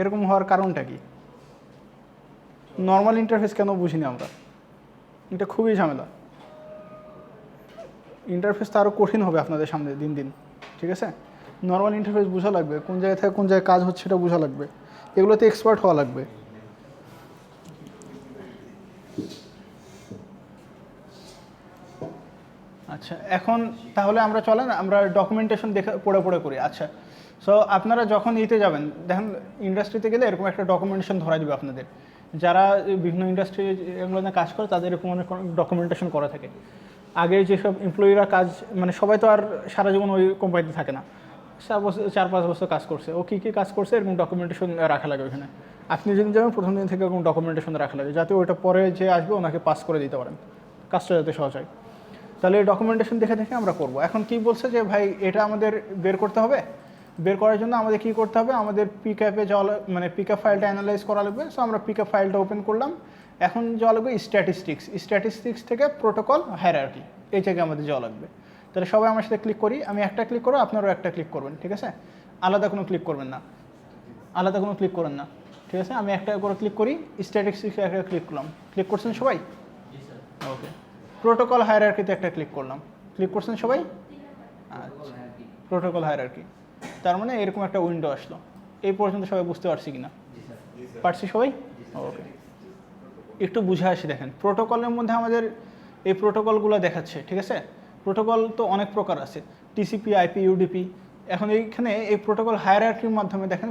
এরকম হওয়ার কারণটা কি? নর্মাল ইন্টারফেস কেন বুঝিনি আমরা? এটা খুবই ঝামেলা। ইন্টারফেস তো আরও কঠিন হবে আপনাদের সামনে দিন দিন, ঠিক আছে? নর্মাল ইন্টারফেস বোঝা লাগবে, কোন জায়গায় থেকে কোন জায়গায় কাজ হচ্ছে এটা বোঝা লাগবে, এগুলোতে এক্সপার্ট হওয়া লাগবে। আচ্ছা, এখন তাহলে আমরা চলেন আমরা ডকুমেন্টেশন দেখে পড়ে করি। আচ্ছা, সো আপনারা যখন ইতে যাবেন, দেখেন ইন্ডাস্ট্রিতে গেলে এরকম একটা ডকুমেন্টেশন ধরা দিবে আপনাদের। যারা বিভিন্ন ইন্ডাস্ট্রি এগুলো নিয়ে কাজ করে তাদের এরকম অনেক ডকুমেন্টেশন করা থাকে। আগে যেসব এমপ্লয়িরা কাজ, মানে সবাই তো আর সারা জীবন ওই কোম্পানিতে থাকে না, 4-5 বছর কাজ করছে, ও কী কী কাজ করছে এরকম ডকুমেন্টেশন রাখা লাগে ওইখানে। আপনি যদি যাবেন প্রথম দিন থেকে এরকম ডকুমেন্টেশন রাখা লাগে, যাতে ওইটা পরে যে আসবে ওনাকে পাস করে দিতে পারেন, কাজটা যাতে সহজ হয়। তাহলে এই ডকুমেন্টেশন দেখে আমরা করব। এখন কি বলছে যে ভাই এটা আমাদের বের করতে হবে, বের করার জন্য আমাদের কি করতে হবে, আমাদের পিকআপে যাওয়া, মানে পিকআপ ফাইলটা অ্যানালাইজ করা লাগবে। সো আমরা পিকআপ ফাইলটা ওপেন করলাম, এখন যাওয়া লাগবে স্ট্যাটিস্টিক্স থেকে প্রোটোকল হায়ারার্কি, এই জায়গায় আমাদের যাওয়া লাগবে। তাহলে সবাই আমার সাথে ক্লিক করি, আমি একটা ক্লিক করবো, আপনারাও একটা ক্লিক করবেন, ঠিক আছে? আলাদা কোনো ক্লিক করবেন না, করেন না, ঠিক আছে? আমি একটা করে ক্লিক করি, স্ট্যাটিস্টিক্সে একটা ক্লিক করলাম, ক্লিক করছেন সবাই? ওকে, প্রোটোকল হায়ারার্কিতে একটা ক্লিক করলাম, ক্লিক করছেন সবাই? আচ্ছা, প্রোটোকল হায়ারার্কি, তার মানে এরকম একটা উইন্ডো আসলো। এই পর্যন্ত সবাই বুঝতে পারছি কিনা? পারছি সবাই? ওকে, একটু বুঝে আসি। দেখেন প্রোটোকলের মধ্যে আমাদের এই প্রোটোকলগুলো দেখাচ্ছে, ঠিক আছে? প্রোটোকল তো অনেক প্রকার আছে, টিসিপি, আইপি, ইউডিপি। এখন এইখানে এই প্রোটোকল হায়ারার্কির মাধ্যমে দেখেন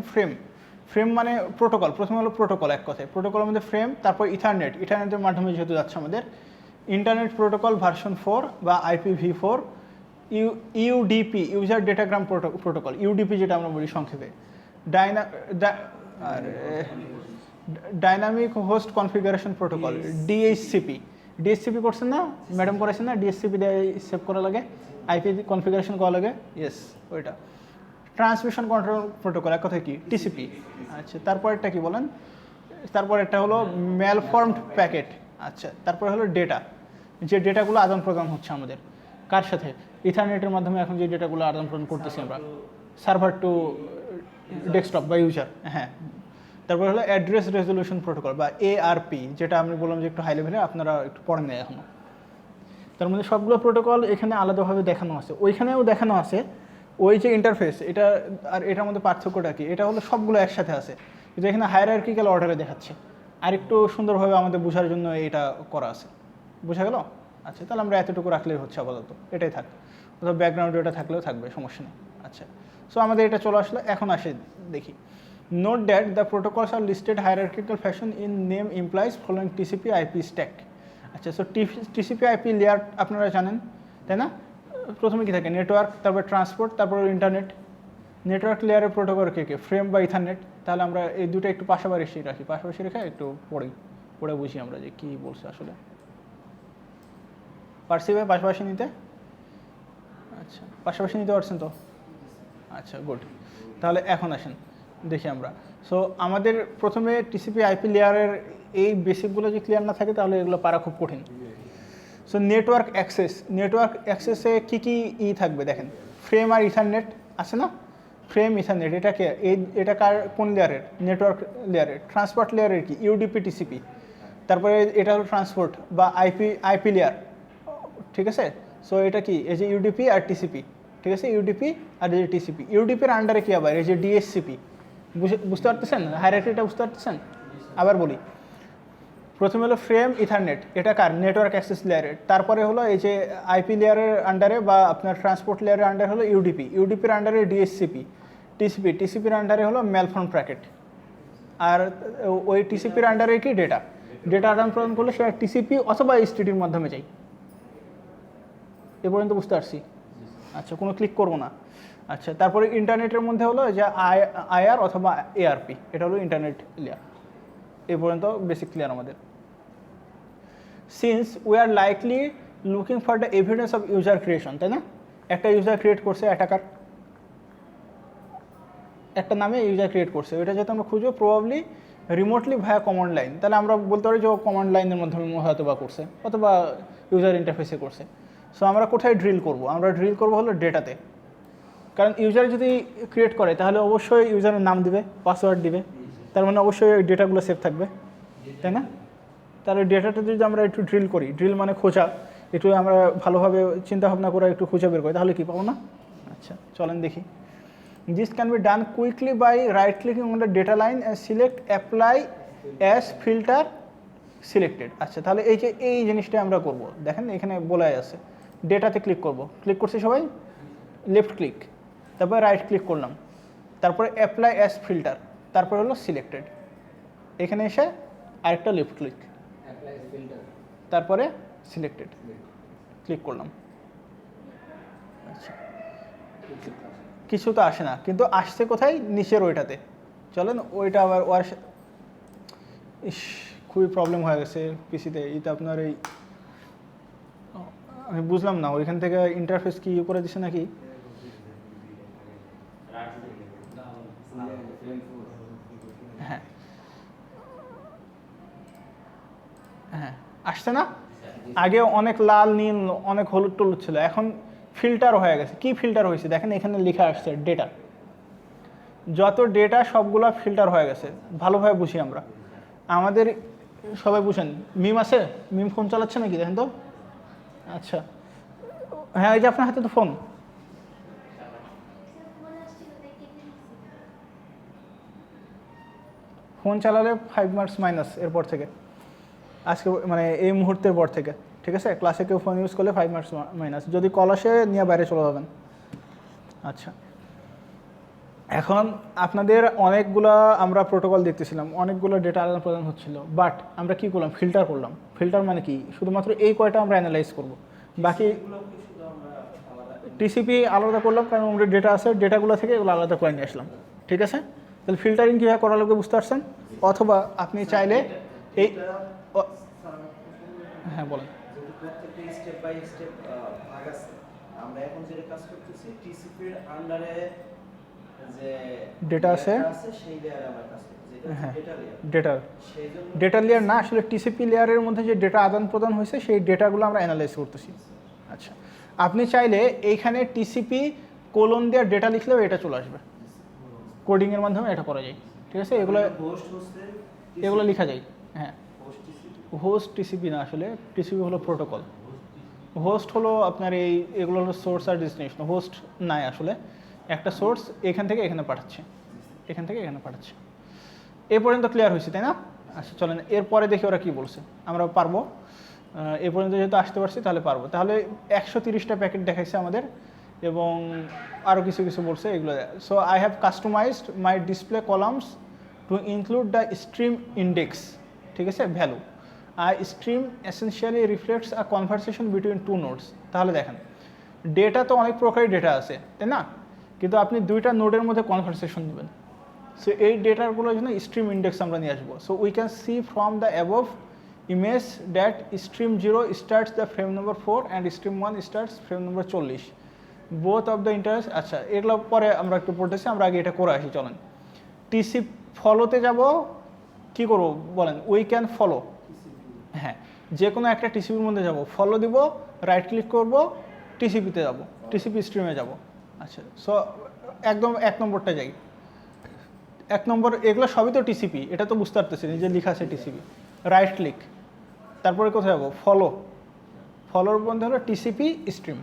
ফ্রেম মানে প্রোটোকল, প্রথমে হলো প্রোটোকল, এক কথায় প্রোটোকলের মধ্যে ফ্রেম, তারপর ইথারনেটের মাধ্যমে যেহেতু যাচ্ছে আমাদের ইন্টারনেট প্রোটোকল ভার্সন 4 বা IPv4, UDP user datagram protocol, UDP যেটা আমরা বলি সংক্ষেপে, dynamic host configuration protocol, DHCP করছেন না ম্যাডাম, করেছেন না? ডিএইচসিপি দিয়ে সেভ করা লাগে, আইপি কনফিগারেশন করা লাগে, ইয়েস ওইটা। ট্রান্সমিশন কন্ট্রোল প্রোটোকল, এক কথায় কি? টিসিপি। আচ্ছা, তারপরেরটা কি বলেন? তারপরেরটা হলো ম্যালফর্মড প্যাকেট। আচ্ছা, তারপরে হলো ডেটা, যে ডেটাগুলো আদান প্রদান হচ্ছে আমাদের কার সাথে? ইথারনেটের মাধ্যমে এখন যে ডেটাগুলো আদান প্রদান করতেছি আমরা, সার্ভার টু ডেস্কটপ বা ইউজার। হ্যাঁ, তারপরে হলো অ্যাড্রেস রেজলিউশন প্রোটোকল বা ARP, যেটা আমি বললাম যে একটু হাই লেভেলে, আপনারা একটু পড়েন না এখনও। তার মধ্যে সবগুলো প্রোটোকল এখানে আলাদাভাবে দেখানো আছে, ওইখানেও দেখানো আছে। ওই যে ইন্টারফেস, এটা আর এটার মধ্যে পার্থক্যটা কি? এটা হলো সবগুলো একসাথে আছে, কিন্তু এখানে হায়ারার্কিক্যাল অর্ডারে দেখাচ্ছে। আর একটু সুন্দরভাবে আমাদের বোঝার জন্য এটা করা আছে, বোঝা গেল? আচ্ছা, তাহলে আমরা এতটুকু রাখলেই হচ্ছে আপাতত, এটাই থাক, অথবা ব্যাকগ্রাউন্ডে এটা থাকলেও থাকবে, সমস্যা নেই। আচ্ছা, সো আমাদের এটা চলে আসলো, এখন আসে দেখি। Note that the protocols are listed hierarchical fashion in name implies following TCP/IP stack. আচ্ছা, সো TCP/IP লেয়ার আপনারা জানেন, তাই না? প্রথমে কি থাকে? নেটওয়ার্ক, তারপর ট্রান্সপোর্ট, তারপর ইন্টারনেট। নেটওয়ার্ক লেয়ারের প্রোটোকল কে? ফ্রেম বা ইথারনেট। তাহলে আমরা এই দুটো একটু পাশাপাশি রেখে একটু পড়ে বুঝি আমরা যে কী বলছে আসলে। পারছি ভাই পাশাপাশি নিতে? আচ্ছা, পাশাপাশি নিতে পারছেন তো? আচ্ছা, গুড। তাহলে এখন আসেন দেখি আমরা। সো আমাদের প্রথমে TCP/IP লেয়ারের এই বেসিকগুলো যে ক্লিয়ার না থাকে তাহলে এগুলো পারা খুব কঠিন। সো নেটওয়ার্ক অ্যাক্সেসে কী কী থাকবে দেখেন, ফ্রেম আর ইথারনেট আছে না? ফ্রেম, ইথারনেট, এটা কার, কোন লেয়ারের? নেটওয়ার্ক লেয়ারের। ট্রান্সপোর্ট লেয়ারের কি? UDP TCP। তারপরে এটা হলো ট্রান্সপোর্ট বা আইপি লেয়ার, ঠিক আছে। সো এটা কি, এই যে ইউডিপি আর টিসিপি, ঠিক আছে, ইউডিপি আর এই যে টিসিপি। ইউডিপির আন্ডারে কি আবার এই যে ডিএসসিপি, বুঝতে পারতেছেন হায়ারার্কিটা, বুঝতে পারতেছেন? আবার বলি, প্রথমে হলো ফ্রেম ইথারনেট, এটা কার, নেটওয়ার্ক অ্যাক্সেস লেয়ারের। তারপরে হলো এই যে আইপি লেয়ারের আন্ডারে বা আপনার ট্রান্সপোর্ট লেয়ারের আন্ডারে হলো ইউডিপি, ইউডিপির আন্ডারে ডিএসসিপি, টিসিপির আন্ডারে হলো মেলফোন প্যাকেট। আর ওই টিসিপির আন্ডারে কি ডেটা আদান প্রদান করলে সেটা টিসিপি অথবা এইচটিটির মাধ্যমে যাই। এ পর্যন্ত বুঝতে পারছি? আচ্ছা, কোনো ক্লিক করবো না। আচ্ছা, তারপরে ইন্টারনেটের মধ্যে হলো যে আইআর অথবা এআরপি, এটা হলো ইন্টারনেট লেয়ার। এ পর্যন্ত বেসিক ক্লিয়ার আমাদের। Since we are likely looking for the evidence of user creation, তাই না? একটা ইউজার ক্রিয়েট করছে, অ্যাটাকার একটা নামে ইউজার ক্রিয়েট করছে, ওইটা যেহেতু আমরা খুঁজবো প্রবাবলি রিমোটলি ভায়া কমান্ড লাইন, তাহলে আমরা বলতে পারি যে ও কমান্ড লাইনের মাধ্যমে হয়তো বা করছে অথবা ইউজার ইন্টারফেসে করছে। সো আমরা কোথায় ড্রিল করব? আমরা ড্রিল করব হলো ডেটাতে, কারণ ইউজার যদি ক্রিয়েট করে তাহলে অবশ্যই ইউজারের নাম দিবে, পাসওয়ার্ড দিবে, তার মানে অবশ্যই ওই ডেটাগুলো সেভ থাকবে, তাই না? তাহলে ডেটাটা যদি আমরা একটু ড্রিল করি, ড্রিল মানে খোঁজা, একটু আমরা ভালোভাবে চিন্তা ভাবনা করে একটু খুঁজে বের করি, তাহলে কি পাবো না? আচ্ছা, চলেন দেখি। This can be done quickly by right clicking on the data line and select apply as filter selected. আচ্ছা, তাহলে এই যে এই জিনিসটা আমরা করব, দেখেন এখানে বলাই আছে ডেটাতে ক্লিক করব, ক্লিক করছি সবাই, লেফট ক্লিক, তারপরে রাইট ক্লিক করলাম, তারপরে অ্যাপ্লাই অ্যাজ ফিল্টার, তারপরে হলো সিলেক্টেড, এখানে এসে আরেকটা লেফট ক্লিক, অ্যাপ্লাই ফিল্টার, তারপরে সিলেক্টেড ক্লিক করলাম। আচ্ছা, কিছু তো আসে না, কিন্তু আসছে কোথায়? নিচের ওইটাতে। চলেন ওইটা আবার ওয়ার, ইস খুবই প্রবলেম হয়ে গেছে পিসিতে। এইটা আপনার এই আমি বুঝলাম না, ওইখান থেকে ইন্টারফেস কি করে দিছে নাকি? হ্যাঁ হ্যাঁ, আসছে না? আগে অনেক লাল নীল অনেক হলুদ টলুদ ছিল, এখন ফিল্টার হয়ে গেছে। কি ফিল্টার হয়েছে দেখেন, এখানে লেখা আসছে ডেটা, যত ডেটা সবগুলো ফিল্টার হয়ে গেছে। ভালোভাবে বুঝি আমরা, আমাদের সবাই বুঝেন। মিম আছে? মিম ফোন চালাচ্ছে নাকি দেখেন তো? আচ্ছা, হ্যাঁ এই যে আপনার হাতে তো ফোন। ফোন চালালে 5 মার্কস মাইনাস এরপর থেকে, আজকে মানে এই মুহূর্তের পর থেকে, ঠিক আছে? ক্লাসে কেউ ফোন ইউজ করলে 5 মার্কস মাইনাস, যদি কল আসে নিয়ে বাইরে চলে যাবেন। আচ্ছা, এখন আপনাদের অনেকগুলো আমরা প্রোটোকল দেখতেছিলাম, অনেকগুলো ডেটা আদান প্রদান হচ্ছিল, বাট আমরা কি করলাম? ফিল্টার করলাম। ফিল্টার মানে কি? শুধুমাত্র এই কয়টা আমরা অ্যানালাইজ করব, বাকি টিসিপি আলাদা করলাম, কারণ আমাদের ডেটা আছে, ডেটাগুলো থেকে এগুলো আলাদা করে নিয়ে আসলাম, ঠিক আছে? তাহলে ফিল্টারিং কীভাবে করা লাগবে বুঝতে পারছেন? অথবা আপনি চাইলে এই হ্যাঁ বলেন। যেহেতু প্রত্যেকটা স্টেপ বাই স্টেপ ভাগ আছে, আমরা এখন যেটা কাজ করতেছি টিসিপির আন্ডারে যে ডেটা আছে সেই লেয়ারে আমরা কাজ করতেছি, যেটা হ্যাঁ ডেটা লেয়ার। ডেটার সেইজন্য ডেটা লেয়ার না, আসলে টিসিপি লেয়ারের মধ্যে যে ডেটা আদান প্রদান হয়েছে সেই ডেটাগুলো আমরা অ্যানালাইজ করতেছি। আচ্ছা, আপনি চাইলে এইখানে টিসিপি কোলন দেওয়ার ডেটা লিখলেও এটা চলে আসবে, কোডিংয়ের মাধ্যমে এটা করা যায়, ঠিক আছে? এগুলো লেখা যায়। হ্যাঁ, হোস্ট টিসিপি না, আসলে টিসিপি হলো প্রোটোকল, হোস্ট হলো আপনার এগুলো হলো সোর্স আর ডেস্টিনেশন। হোস্ট নাই, আসলে একটা সোর্স এখান থেকে এখানে পাঠাচ্ছে, এখান থেকে এখানে পাঠাচ্ছে। এ পর্যন্ত ক্লিয়ার হয়েছে, তাই না? আচ্ছা চলেন এরপরে দেখি ওরা কি বলছে, আমরা পারবো। এ পর্যন্ত যেহেতু আসতে পারছি তাহলে পারবো। তাহলে 130টা প্যাকেট দেখাইছে আমাদের এবং আরও কিছু কিছু বলছে এগুলো। So I have customised my display columns to include the stream index, ঠিক আছে, ভ্যালু। আর stream essentially reflects a conversation between two nodes. তাহলে দেখেন ডেটা তো অনেক প্রকারের ডেটা আছে, তাই না? কিন্তু আপনি দুইটা নোডের মধ্যে কনভারসেশন নেবেন, সো এই ডেটাগুলোর জন্য স্ট্রিম ইন্ডেক্স আমরা নিয়ে আসবো। So we can see from the above image that stream 0 starts the frame number 4 and stream 1 starts frame number 40, both of the interest. আচ্ছা, এগুলো পরে আমরা একটু পড়তেছি, আমরা আগে এটা করে আসি। চলেন টিসি ফলোতে যাব, কি করব বলেন? উই ক্যান ফলো, হ্যাঁ, যে কোনো একটা টিসিপির মধ্যে যাব, ফলো দিব, রাইট ক্লিক করব, টিসিপিতে যাব, টিসিপি স্ট্রিমে যাব। আচ্ছা, সো একদম 1 নম্বরটা যাই। 1 নম্বর, এগুলো সবই তো টিসিপি, এটা তো বুঝতে পারতেছি যে লেখা আছে টিসিপি। রাইট ক্লিক, তারপরে কোথায় যাবো? ফলোর মধ্যে হলো টিসিপি স্ট্রিম।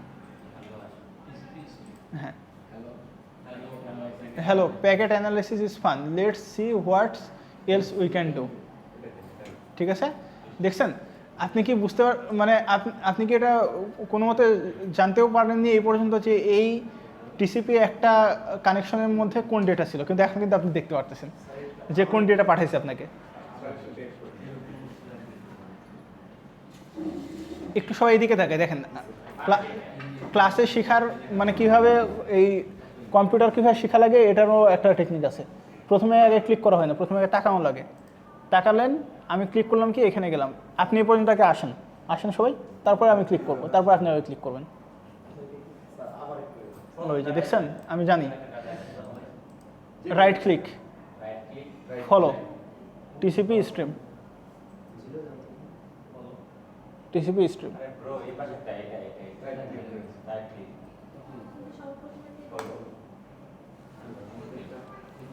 হ্যাঁ, hello, packet analysis is fun, let's see what's else we can do. ঠিক আছে, দেখছেন আপনি কি বুঝতে মানে আপনি কি এটা কোনো মতে জানতেও পারেননি এই পর্যন্ত যে এই টিসিপি একটা কানেকশনের মধ্যে কোন ডেটা ছিল, কিন্তু এখন কিন্তু আপনি দেখতে পারতেছেন যে কোন ডেটা পাঠাইছে আপনাকে। একটু সবাই এদিকে থাকে, দেখেন ক্লাসে শেখার মানে কিভাবে এই কম্পিউটার কীভাবে শেখা লাগে এটারও একটা টেকনিক আছে। প্রথমে আগে ক্লিক করা হয় না, প্রথমে আগে তাকানো লাগে। তাকালেন, আমি ক্লিক করলাম কি এখানে গেলাম, আপনি এই পর্যন্ত আগে আসেন সবাই, তারপরে আমি ক্লিক করবো, তারপর আপনি আগে ক্লিক করবেন। ওই যে দেখছেন, আমি জানি। Right click, follow, TCP stream, TCP stream.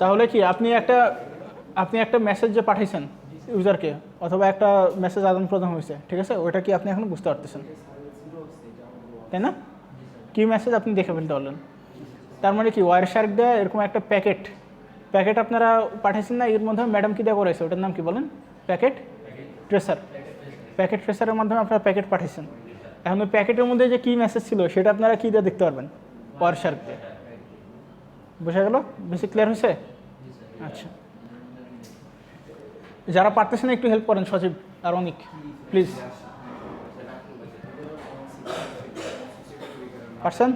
তাহলে কি আপনি একটা মেসেজ যে পাঠাইছেন ইউজারকে, অথবা একটা মেসেজ আদান প্রদান হয়েছে, ঠিক আছে, ওইটা কি আপনি এখন বুঝতে পারতেছেন, তাই না? কি মেসেজ আপনি দেখে ফেলতে পারলেন। তার মানে কি ওয়ার শার্ক দেয় এরকম একটা প্যাকেট আপনারা পাঠাইছেন না, এর মধ্যে ম্যাডাম কি দেওয়া করেছে, ওটার নাম কি বলেন? প্যাকেট ট্রেসারের মাধ্যমে আপনারা প্যাকেট পাঠাইছেন। এখন ওই প্যাকেটের মধ্যে যে কি মেসেজ ছিল সেটা আপনারা কি দিয়ে দেখতে পারবেন? ওয়ার শার্ক দিয়ে। বোঝা গেল? বেশি ক্লিয়ার হয়েছে? আচ্ছা, যারা পারতেছেন একটু হেল্প করেন, সচিব আর অনিক প্লিজ। পারছেন?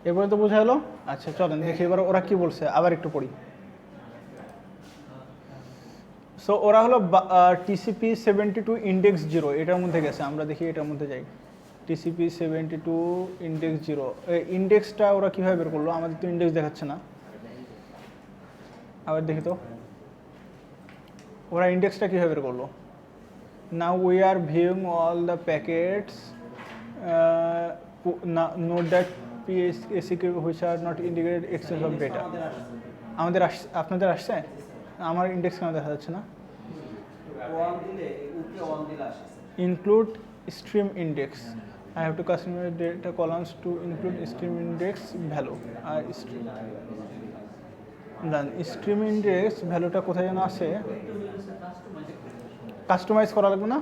এরপরে তো বোঝা গেল। আচ্ছা চলেন দেখি এবার ওরা কি বলছে, আবার একটু পড়ি। সো ওরা হলো টিসিপি 72 ইন্ডেক্স 0 এটার মধ্যে গেছে, আমরা দেখি এটার মধ্যে যাই। টিসিপি 72 ইন্ডেক্স 0, ইন্ডেক্সটা ওরা কীভাবে বের করলো? আমাদের তো ইন্ডেক্স দেখাচ্ছে না, আবার দেখি তো ওরা ইন্ডেক্সটা কীভাবে বের করলো। Now we are viewing all the packets, note that PSEQ which are not integrated exchange of data. আমাদের আপনাদের আসছে? আমার ইন্ডেক্স কেন দেখা যাচ্ছে না? Include stream index, I have to customize data columns to include stream index value. R stream index ভ্যালুটা কোথায় যেন আছে, কাস্টমাইজ করা লাগবে না?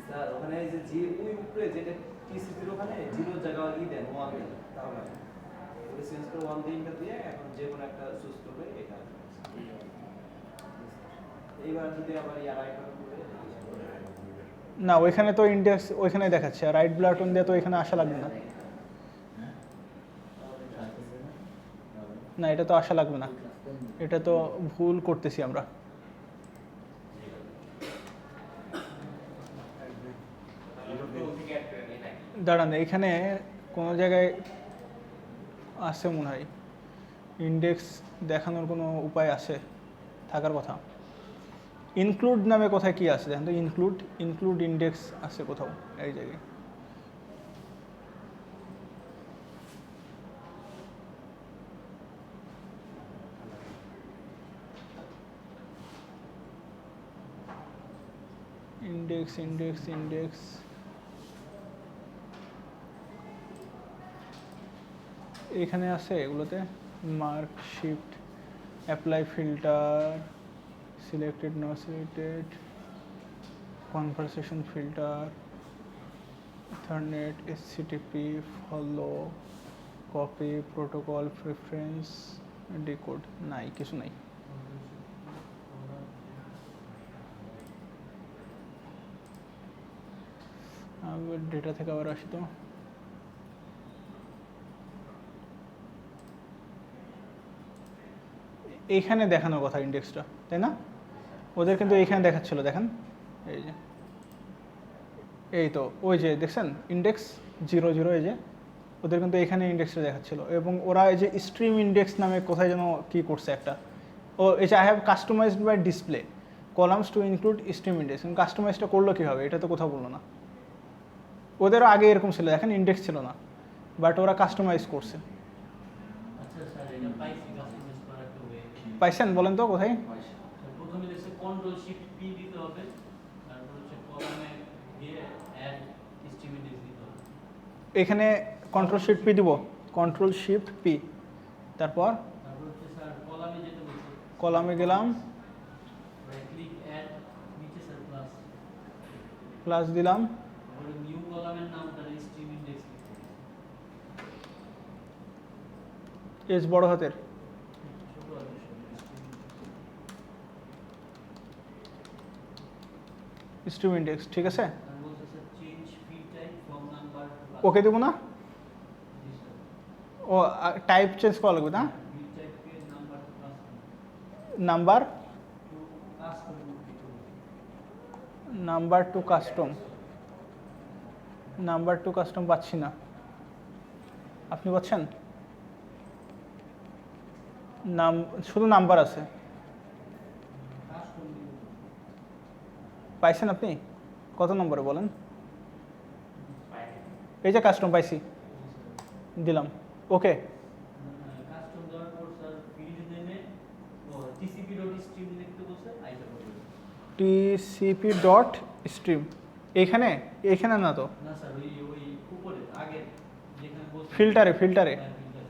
স্যার ওখানে যে জি ওই উপরে যেটা টিসিপির ওখানে জিরো জায়গা ই দেন 1 দেন, তাহলে ওটা চেঞ্জ করে 1 দিনটা দিয়ে এখন যে কোনো একটা চুজ করবে এটা। এইবার যদি আবার ইয়ার আইকন করে না, ওইখানে তো ইন্ডেক্স ওইখানে দেখাচ্ছে, রাইট ব্লাটন দিয়ে তো এখানে আসা লাগবে না। না, এটা তো আসা লাগবে না, এটা তো ভুল করতেছি আমরা। দাঁড়ান, এখানে কোনো জায়গায় আছে মনে হয় ইন্ডেক্স দেখানোর কোনো উপায় আছে, থাকার কথা। ইনক্লুড নামে কোথায় কি আছে দেখেন তো, ইনক্লুড ইন্ডেক্স আছে কোথাও এই জায়গায়। ইন্ডেক্স এখানে আছে, এগুলোতে mark shift apply filter, selected not selected, conversation filter, ethernet, HTTP, follow, copy, protocol, preference, decode, নাই, কিছু নাই। ডেটা থেকে আবার আসি তো, এইখানে দেখানোর কথা ইন্ডেক্সটা, তাই না? ওদের কিন্তু এইখানে দেখাচ্ছিল, দেখেন এই যে, এই তো ওই যে দেখছেন ইন্ডেক্স 00, এই যে ওদের কিন্তু এখানে ইন্ডেক্সটা দেখাচ্ছিল। এবং ওরা এই যে স্ট্রিম ইন্ডেক্স নামে কোথায় যেন কি করছে একটা, ও এই যে I have customised by display, columns to include stream index. কাস্টমাইজটা করলো কীভাবে, এটা তো কোথাও বললো না। ওদেরও আগে এরকম ছিল, এখন ইন্ডেক্স ছিল না, বাট ওরা কাস্টমাইজ করছে। আচ্ছা স্যার, এটা পাইছি কাস্টমাইজ করার একটা ওয়ে। পাইছেন? বলেন তো কোথায়। প্রথমে দেখছে কন্ট্রোল শিফট পি দিতে হবে, তারপর হচ্ছে কলামে গিয়ে অ্যাড স্ট্রিম ইন্ডেক্স দিতে হবে। এখানে কন্ট্রোল শিফট পি দিব, কন্ট্রোল শিফট পি, তারপর তারপর হচ্ছে স্যার কলামে যেতে বলছে, কলামে গেলাম, ক্লিক অ্যাড, নিচে স্যার প্লাস, প্লাস দিলাম, তারপরে নিউ কলামের নামটা স্ট্রিম ইন্ডেক্স দিতে হবে। এস বড় হাতের, ছোট হাতের স্ট্রিম ইন্ডেক্স, ঠিক আছে। আর বলছে sir change field type from number okay দেবো না, ও টাইপ চেঞ্জ করা লাগবে না, ফিল্ড টাইপকে number to custom number to custom number to custom, number to custom পাচ্ছি না, আপনি পাচ্ছেন? নাম শুধু নাম্বার আছে, কাস্টম পাইছেন আপনি? কত নম্বরে বলেন? এই যে কাস্টম পাইছি, দিলাম, ওকে। কাস্টম দেওয়ার পর স্যার ফিল্ড নেমে ও টিসিপি ডট স্ট্রিম লিখতে বলছে, আইটা করবে। টিসিপি ডট স্ট্রিম, এইখানে এইখানে না তো, না স্যার, ওই ওই উপরে আগে যেখানে বলছে ফিল্টারে, ফিল্টারে হ্যাঁ, filter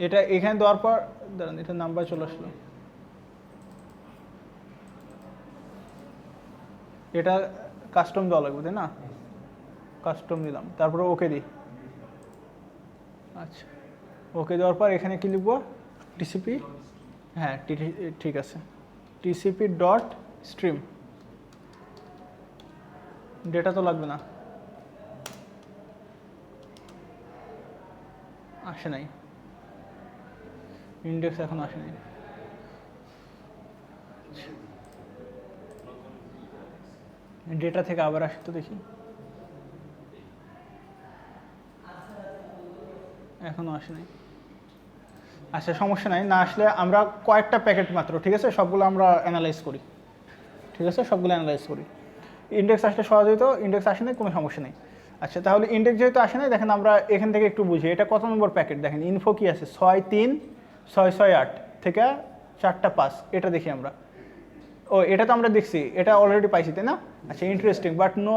এ। এটা এখানে দেওয়ার পর দাঁড়ান, এটা নাম্বার চলে আসলো, এটা কাস্টম দেওয়া লাগবে তাই না, কাস্টম দিলাম, তারপরে ওকে দিই। আচ্ছা, ওকে দেওয়ার পর এখানে কি লিখবো, টিসিপি, হ্যাঁ ঠিক আছে, টিসিপি ডট স্ট্রিম, ডেটা তো লাগবে না, আসে নাই, ইন্ডেক্স এখন আসে নাই। ডেটা থেকে আবার আসে তো দেখি, এখনো আসে নাই। আচ্ছা সমস্যা নাই, না আসলে আমরা কয়েকটা প্যাকেট মাত্র, ঠিক আছে, সবগুলো আমরা অ্যানালাইজ করি, ঠিক আছে, সবগুলো অ্যানালাইজ করি। ইন্ডেক্স আসলে সহজ হইতো, ইন্ডেক্স আসে নাই, কোনো সমস্যা নেই। আচ্ছা তাহলে ইন্ডেক্স যেহেতু আসে নাই, দেখেন আমরা এখান থেকে একটু বুঝি এটা কত নম্বর প্যাকেট। দেখেন ইনফো কি আছে, 63668 থেকে 4টা 5, এটা দেখি আমরা। ও এটা তো আমরা দেখছি, এটা অলরেডি পাইছি তাই না। আচ্ছা interesting, but no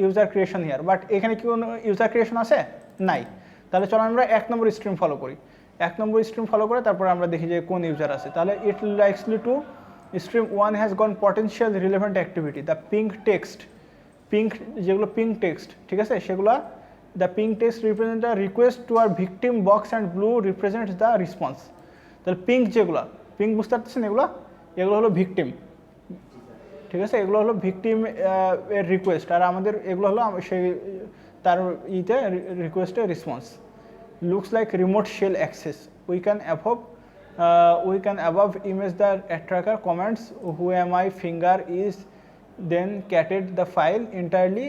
user creation here, but এখানে কি কোনো ইউজার ক্রিয়েশন আছে? নাই। তাহলে চলো আমরা 1 নম্বর স্ট্রিম ফলো করি, 1 নম্বর স্ট্রিম ফলো করে তারপরে আমরা দেখি যে কোন ইউজার আছে। তাহলে it likely to stream 1 has gone potential relevant activity, the pink text, pink যেগুলো পিঙ্ক টেক্সট, ঠিক আছে, সেগুলো the pink text represent the request to our victim box and blue represents the response. তাহলে pink যেগুলো, pink বুঝতে পারতেছেন, এগুলো এগুলো হলো ভিকটিম, ঠিক আছে, এগুলো হলো ভিকটিম এর রিকোয়েস্ট, আর আমাদের এগুলো হলো সেই তার ইতে রিকোয়েস্টের response. Looks like remote shell access, we can above image the tracker comments who am I finger is then catted the file entirely,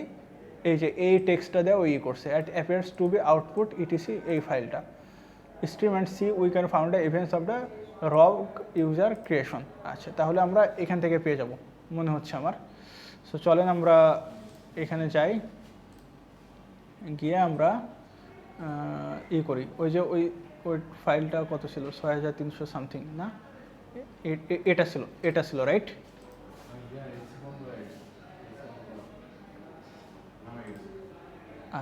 এই যে এই টেক্সটটা দেওয়া ওই করছে, at appears to be output ETC, এই ফাইলটা stream and see we can found the events of the র ইউজার ক্রিয়েশন। আচ্ছা তাহলে আমরা এখান থেকে পেয়ে যাব মনে হচ্ছে আমার। সো চলেন আমরা এখানে যাই, গিয়ে আমরা করি, ওই যে ওই ফাইলটা কত ছিল, 6300 সামথিং না, এটা ছিল রাইট।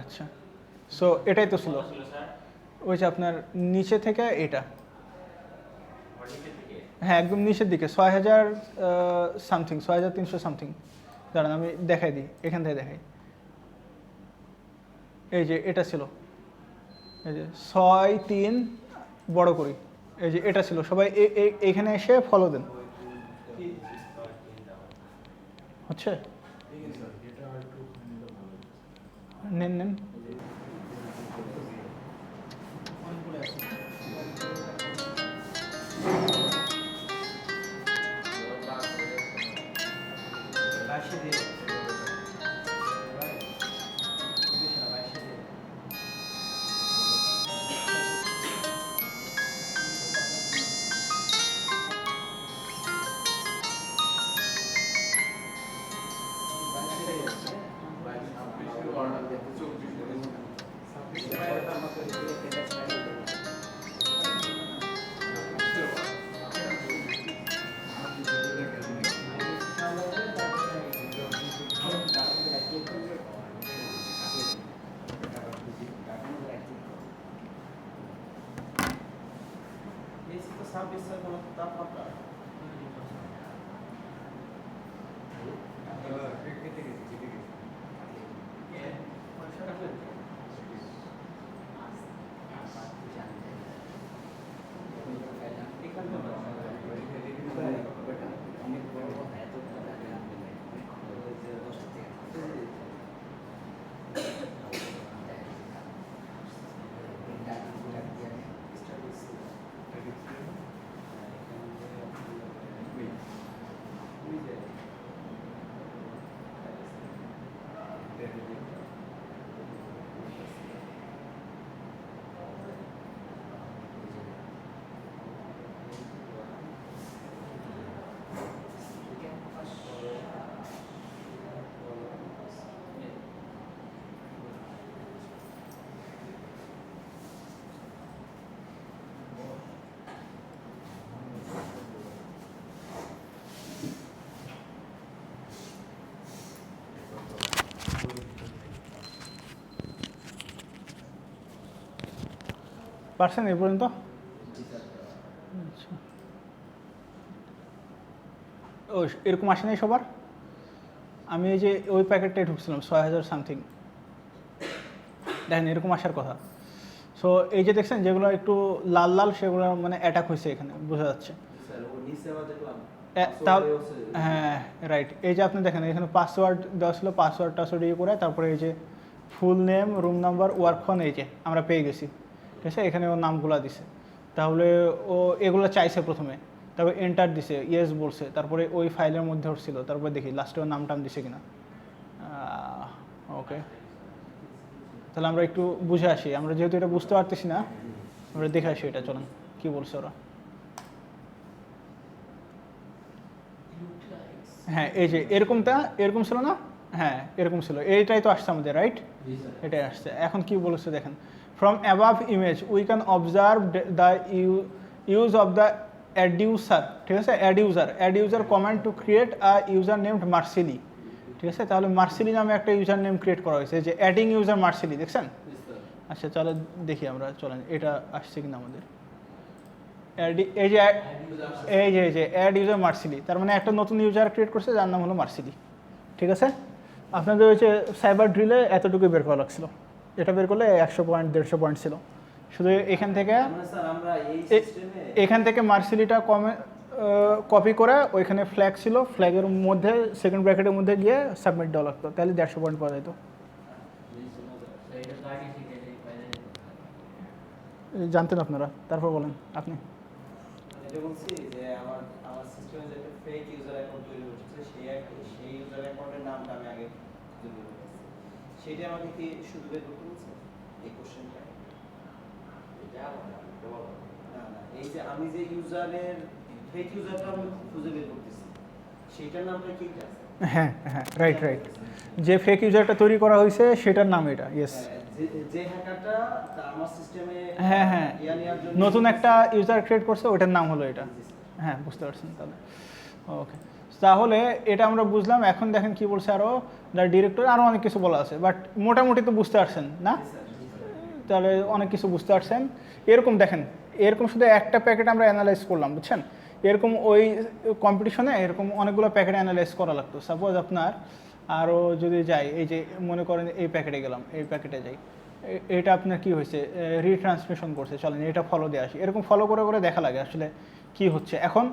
আচ্ছা সো এটাই তো ছিল, ওই যে আপনার নিচে থেকে এটা, হ্যাঁ একদম নিচের দিকে 6000 সামথিং, 6300 সামথিং। দাঁড়ান আমি দেখাই দিই, এখান থেকে দেখাই, এই যে এটা ছিল, এই যে 63 বড় করি, এই যে এটা ছিল। সবাই এইখানে এসে ফলো দেন, হচ্ছে নেন নেন। এসি তো সাব-বিস্তার কোনো তাপমাত্রা পারছেন এই পর্যন্ত? আচ্ছা। ও এরকম আসে নাই সবার? আমি এই যে ওই প্যাকেটটাই ঢুকছিলাম 6000 সামথিং, দেখেন এরকম আসার কথা। সো এই যে দেখছেন যেগুলো একটু লাল লাল সেগুলো মানে অ্যাটাক হয়েছে, এখানে বোঝা যাচ্ছে। স্যার ও নিচে আবার দেখলাম তাও হ্যাঁ রাইট, এই যে আপনি দেখেন এখানে পাসওয়ার্ড দেওয়া ছিল, পাসওয়ার্ড টাসওয়ার্ড ইয়ে করে তারপরে এই যে full name, room number, work phone, এই যে আমরা পেয়ে গেছি, ঠিক আছে। এখানে ও নামগুলো দিছে, তাহলে ও এগুলো চাইছে প্রথমে, তারপরে এন্টার দিছে, ইয়েস বলছে, তারপরে ওই ফাইলের মধ্যে ওর ছিল, তারপরে দেখি লাস্টে ওর নাম টাম দিছে কিনা। ওকে, তাহলে আমরা একটু বুঝে আসি, আমরা যেহেতু এটা বুঝতে পারতেছি না, আমরা দেখে আসি এটা, চলেন কী বলছে ওরা। হ্যাঁ এই যে এরকমটা এরকম ছিল না, হ্যাঁ এরকম ছিল, এইটাই তো আসছে আমাদের, রাইট? এটাই আসছে। এখন কি বলেছে দেখেন, from above image we can observe the use of the adduser, ঠিক আছে, adduser command to create a user named Marsili, ঠিক আছে। তাহলে মার্সিলি নামে একটা ইউজার নেম ক্রিয়েট করা হয়েছে, যে অ্যাডিং ইউজার মার্সিলি, দেখছেন? আচ্ছা চলো দেখি আমরা, চলেন এটা আসছে কিনা আমাদের। এই যে অ্যাড ইউজার মার্সিলি, তার মানে একটা নতুন ইউজার ক্রিয়েট করছে যার নাম হলো মার্সিলি, ঠিক আছে। আপনাদের ওই যে সাইবার ড্রিলে এতটুকু বের করা লাগছিল, এটা বের করলে 100 পয়েন্ট 150 পয়েন্ট ছিল। শুধু এখান থেকে স্যার আমরা এই সিস্টেমে এখান থেকে মার্সিলিটা কপি করে ওইখানে ফ্ল্যাগ ছিল, ফ্ল্যাগের মধ্যে সেকেন্ড ব্র্যাকেটের মধ্যে গিয়ে সাবমিট দেওয়া লাগতো, তাহলে 150 পয়েন্ট পাওয়া যেত। জানতেন আপনারা? তারপর বলেন আপনি। এটা বলছি যে আমার সিস্টেমে যে একটা ফেক ইউজার অ্যাকাউন্ট তৈরি হচ্ছে, সেই ইউজার অ্যাকাউন্টের নামটা আমি আগে খুঁজে বের করছি। সেটা আমাকে কি শুধু বের করতে বলছে এই কোশ্চেনটা? না না, এই যে আমি যে ইউজারের ফেক ইউজারটা আমি খুঁজে বের করতেছি, সেইটার নামটা কি আছে? হ্যাঁ হ্যাঁ রাইট, যে ফেক ইউজারটা তৈরি করা হয়েছে সেটার নাম এটা, ইয়েস। যে হ্যাকারটা আমার সিস্টেমে হ্যাঁ নতুন একটা ইউজার ক্রিয়েট করছে, ওটার নাম হলো এটা। হ্যাঁ বুঝতে পারছেন তাহলে, ওকে। তাহলে এটা আমরা বুঝলাম। এখন দেখেন কি বলছে আরও, দ্য ডিরেক্টর, আরও অনেক কিছু বলা আছে, বাট মোটামুটি তো বুঝতে পারছেন না? তাহলে অনেক কিছু বুঝতে পারছেন। এরকম দেখেন, এরকম শুধু একটা প্যাকেট আমরা অ্যানালাইজ করলাম, বুঝছেন? এরকম ওই কম্পিটিশনে এরকম অনেকগুলো প্যাকেট অ্যানালাইজ করা লাগতো। সাপোজ আপনার আরও যদি যাই, এই যে মনে করেন এই প্যাকেটে গেলাম, এই প্যাকেটে যাই, এটা আপনার কি হয়েছে, রিট্রান্সমিশন করছে, চলেন এটা ফলো দিয়ে আসি। এরকম ফলো করে করে দেখা লাগে আসলে কি হচ্ছে। এখন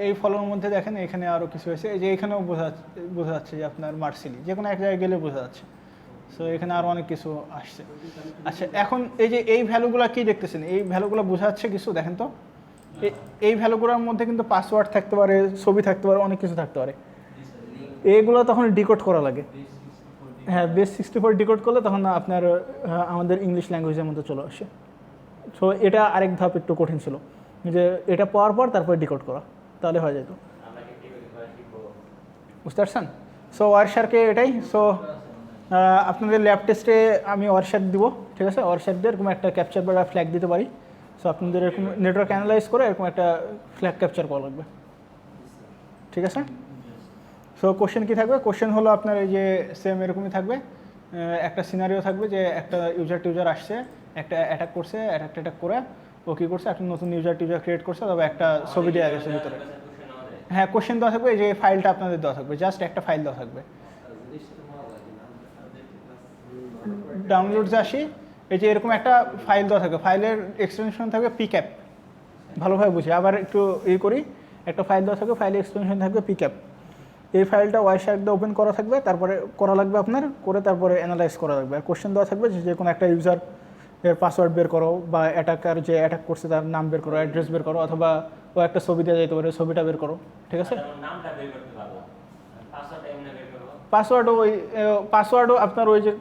এই ফলোর মধ্যে দেখেন এখানে আরও কিছু হয়েছে, এই যে এখানেও বোঝা যাচ্ছে যে আপনার মার্সিলি, যে কোনো এক জায়গায় গেলে বোঝা যাচ্ছে। সো এখানে আরও অনেক কিছু আসছে। আচ্ছা এখন এই যে এই ভ্যালুগুলো কি দেখতেছেন, এই ভ্যালুগুলো বোঝা যাচ্ছে কিছু, দেখেন তো। এই ভ্যালুগুলোর মধ্যে কিন্তু পাসওয়ার্ড থাকতে পারে, ছবি থাকতে পারে, অনেক কিছু থাকতে পারে। এইগুলো তখন ডিকোড করা লাগে। হ্যাঁ বেস 64 ডিকোড করলে তখন আপনার আমাদের ইংলিশ ল্যাঙ্গুয়েজের মধ্যে চলে আসে। সো এটা আরেক ধাপ একটু কঠিন ছিল, যে এটা পাওয়ার পর তারপরে ডিকোড করা, তাহলে হয়ে যেত। বুঝতে পারছেন? সো ওয়ারশারকে এটাই। সো আপনাদের ল্যাব টেস্টে আমি ওয়ারশার দিব, ঠিক আছে। ওয়ারশার দিয়ে এরকম একটা ক্যাপচার বা ফ্ল্যাগ দিতে পারি। সো আপনাদের এরকম নেটওয়ার্ক অ্যানালাইজ করে এরকম একটা ফ্ল্যাগ ক্যাপচার করা লাগবে, ঠিক আছে। সো কোশ্চেন কী থাকবে? কোশ্চেন হলো আপনার এই যে সেম এরকমই থাকবে, একটা সিনারিও থাকবে যে একটা ইউজার আসছে, একটা অ্যাটাক করছে, অ্যাটাক করে ও কী করছে, একটা নতুন ইউজার ক্রিয়েট করছে, তবে একটা ছবি দেওয়া গেছে ভিতরে। হ্যাঁ, কোশ্চেন দেওয়া থাকবে, এই যে ফাইলটা আপনাদের দেওয়া থাকবে, জাস্ট একটা ফাইল দেওয়া থাকবে। ডাউনলোডসে আসি, এই যে এরকম একটা ফাইল দেওয়া থাকবে, ফাইলের এক্সটেনশন থাকবে পিক্যাপ, ভালোভাবে বুঝি, আবার একটু করি, একটা ফাইল দেওয়া থাকবে, ফাইলের এক্সটেনশন থাকবে পিক্যাপ। এই ফাইলটা ওয়াইশার্ক দিয়ে ওপেন করা থাকবে, তারপরে করা লাগবে আপনার, করে তারপরে অ্যানালাইজ করা লাগবে। আর কোশ্চেন দেওয়া থাকবে যে কোনো একটা ইউজার এর পাসওয়ার্ড বের করো, বা অ্যাটাকার যে অ্যাটাক করছে তার নাম বের করো, অ্যাড্রেস বের করো, অথবা ও একটা ছবি দেওয়া যেতে পারে, ছবিটা বের করো, ঠিক আছে? নামটা বের করতে পারলাম, পাসওয়ার্ডটা এমনি বের করব। পাসওয়ার্ডও আপনার ওই যে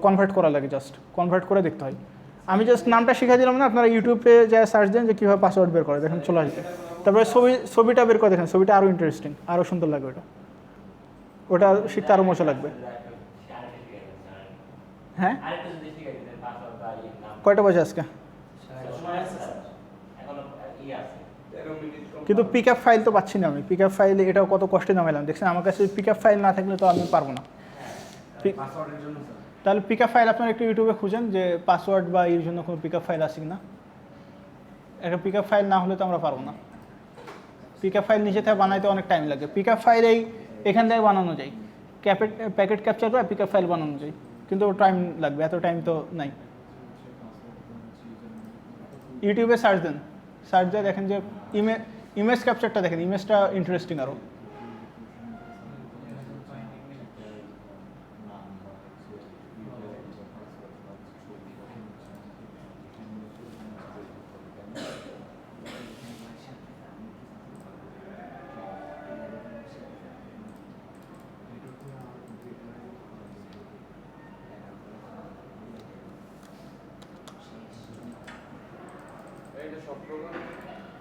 কনভার্ট করা লাগে, জাস্ট কনভার্ট করে দেখতে হয়। আমি জাস্ট নামটা শিখে দিলাম না, আপনারা ইউটিউবে যা সার্চ দেন যে কীভাবে পাসওয়ার্ড বের করে, দেখেন চলে আসবে। তারপরে ছবিটা বের করে দেখেন, ছবিটা আরও ইন্টারেস্টিং, আরও সুন্দর লাগবে, ওটা শিখতে আরও মজা লাগবে। হ্যাঁ, আরেকটু যদি শিখাই দিতেন পাসওয়ার্ড বা নাম। কয়টা বাজে আজকে? এখনো আছে। কিন্তু পিকআপ ফাইল তো পাচ্ছি না আমি, পিকআপ ফাইল এটাও কত কষ্টে নামাইলাম, দেখছেন? আমার কাছে পিকআপ ফাইল না থাকলে তো আমি পারবো না। তাহলে পিকআপ ফাইল আপনারা একটু ইউটিউবে খুঁজেন যে পাসওয়ার্ড বা এর জন্য কোনো পিকআপ ফাইল আছে কিনা। একটা পিকআপ ফাইল না হলে তো আমরা পারবো না। পিকআপ ফাইল নিজে থেকে বানাইতে অনেক টাইম লাগে। পিকআপ ফাইল এখান থেকে বানানো যায়, প্যাকেট ক্যাপচার করে পিকআপ ফাইল বানানো যায়, কিন্তু টাইম লাগবে, এত টাইম তো নাই। ইউটিউবে সার্চ দেন, সার্চ দিয়ে দেখেন যে ইমেজ ক্যাপচারটা দেখেন, ইমেজটা ইন্টারেস্টিং আরও।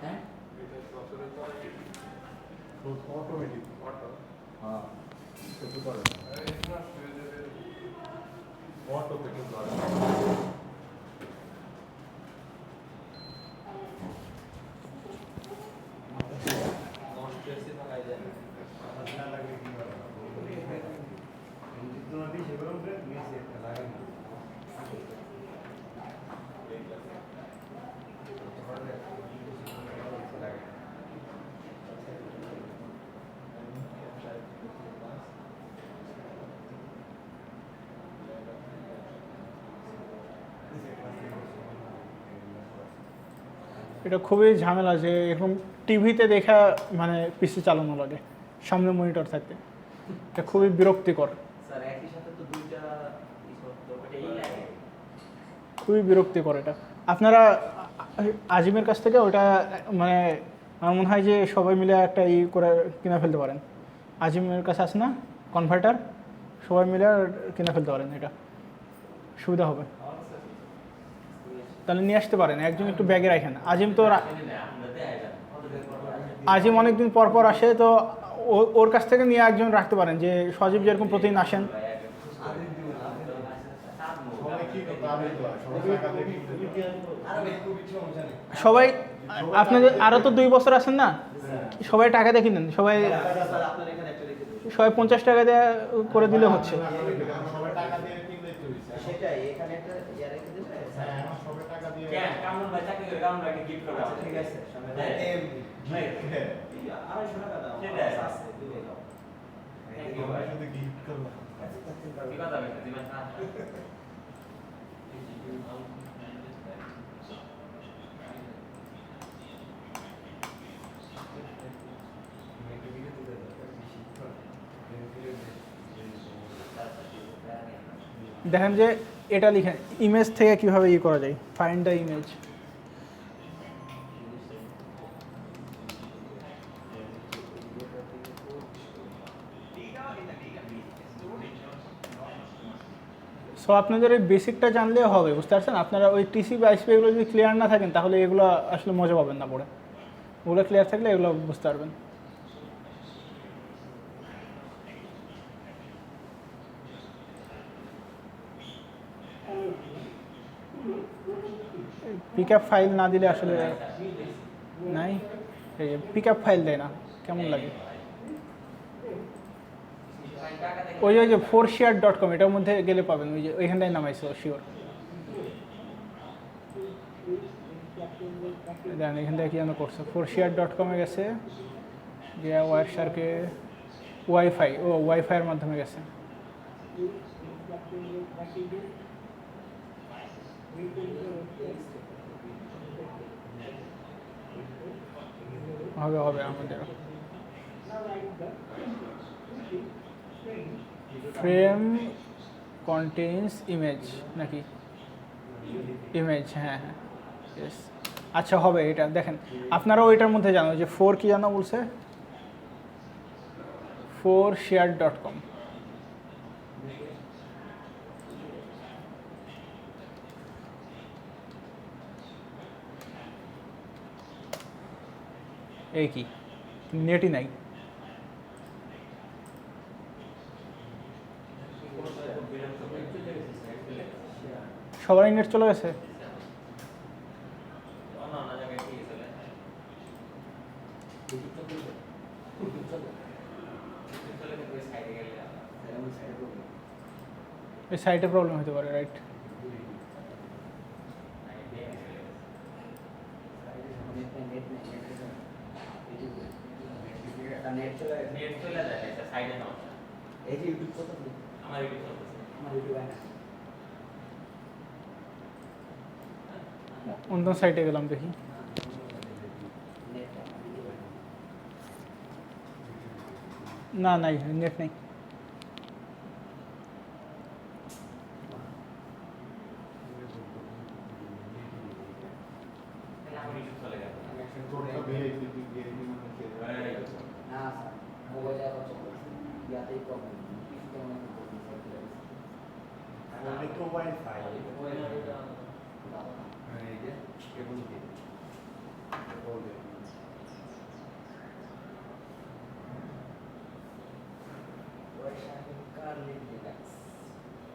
হ্যাঁ এটা খুবই ঝামেলা যে এরকম টিভিতে দেখা মানে পিসি চালানো লাগে সামনে মনিটর থাকতে, এটা খুবই বিরক্তিকর, স্যার একই সাথে তো দুইটা এই লাগে। খুবই বিরক্তিকর এটা। আপনারা আজিমের কাছ থেকে ওটা মানে আমার মনে হয় যে সবাই মিলে একটা করে কিনে ফেলতে পারেন। আজিমের কাছে আছে না কনভার্টার, সবাই মিলে কিনে ফেলতে পারেন, এটা সুবিধা হবে। তাহলে নিয়ে আসতে পারেন, একজন একটু ব্যাগে রাখেন। আজিম তো আজিম অনেকদিন পর পর আসে, তো ওর কাছ থেকে নিয়ে একজন রাখতে পারেন, যে সজীব যেরকম প্রতিদিন আসেন। সবাই আপনাদের আরও তো 2 বছর আছেন না, সবাই টাকা দিয়ে কিনেন, সবাই 50 টাকা দিয়ে করে দিলে হচ্ছে। সেটাই এখানে একটা ইয়া রেখে দেবে। সবাই টাকা দিয়ে কামরুল ভাই চাকরি করে, কামরুল ভাইকে গিফট করো। ঠিক আছে সবাই হ্যাঁ। 250 টাকা দাও সেটাই। আছে দিলে দাও। শুধু গিফট করবো। কি কথা বলতে দিবেন না? দেখেন যে এটা লিখেন ইমেজ থেকে কিভাবে করা যায়, ফাইন্ড দ্য ইমেজ। সো আপনাদের এই বেসিকটা জানলেও হবে, বুঝতে পারছেন? আপনারা ওই টিসি বা আইসপি এগুলো যদি ক্লিয়ার না থাকেন তাহলে এগুলো আসলে মজা পাবেন না পড়ে। ওগুলো ক্লিয়ার থাকলে এগুলো বুঝতে পারবেন। পিকআপ ফাইল না দিলে আসলে নাই, এই যে পিকআপ ফাইল দেয় না, কেমন লাগে। ওই যে 4share.com এটার মধ্যে গেলে পাবেন, ওই যে ওইখানটায় নামাইছে শিওর। দেন এখান থেকে কি যেন করছে, forshare.com-এ গেছে, গিয়ে ওয়ারশারকে ওয়াইফাইয়ের মাধ্যমে গেছে। হবে আমাদের ফ্রেম কন্টেইনস ইমেজ নাকি ইমেজ, হ্যাঁ ইয়েস। আচ্ছা হবে, এটা দেখেন আপনারাও এটার মধ্যে জানো যে 4 কি জানো বলছে, forshare.com। এই কি নেটই নাই, সবারই নেট চলে গেছে। এই সাইটে প্রবলেম হতে পারে, রাইট? নেট চলে যায় এটা সাইডে নাও। এই যে ইউটিউব কত আমার ইউটিউব হয় না। অন্য সাইটে গেলাম দেখি, না নাই নেট নেই। না স্যার, মোবাইলে আবার চলে ইয়াতেই প্রবলেম, কেমন তো ওয়াইফাই এই যে কেবল দিয়ে বলবে কার লিঙ্ক দেখাস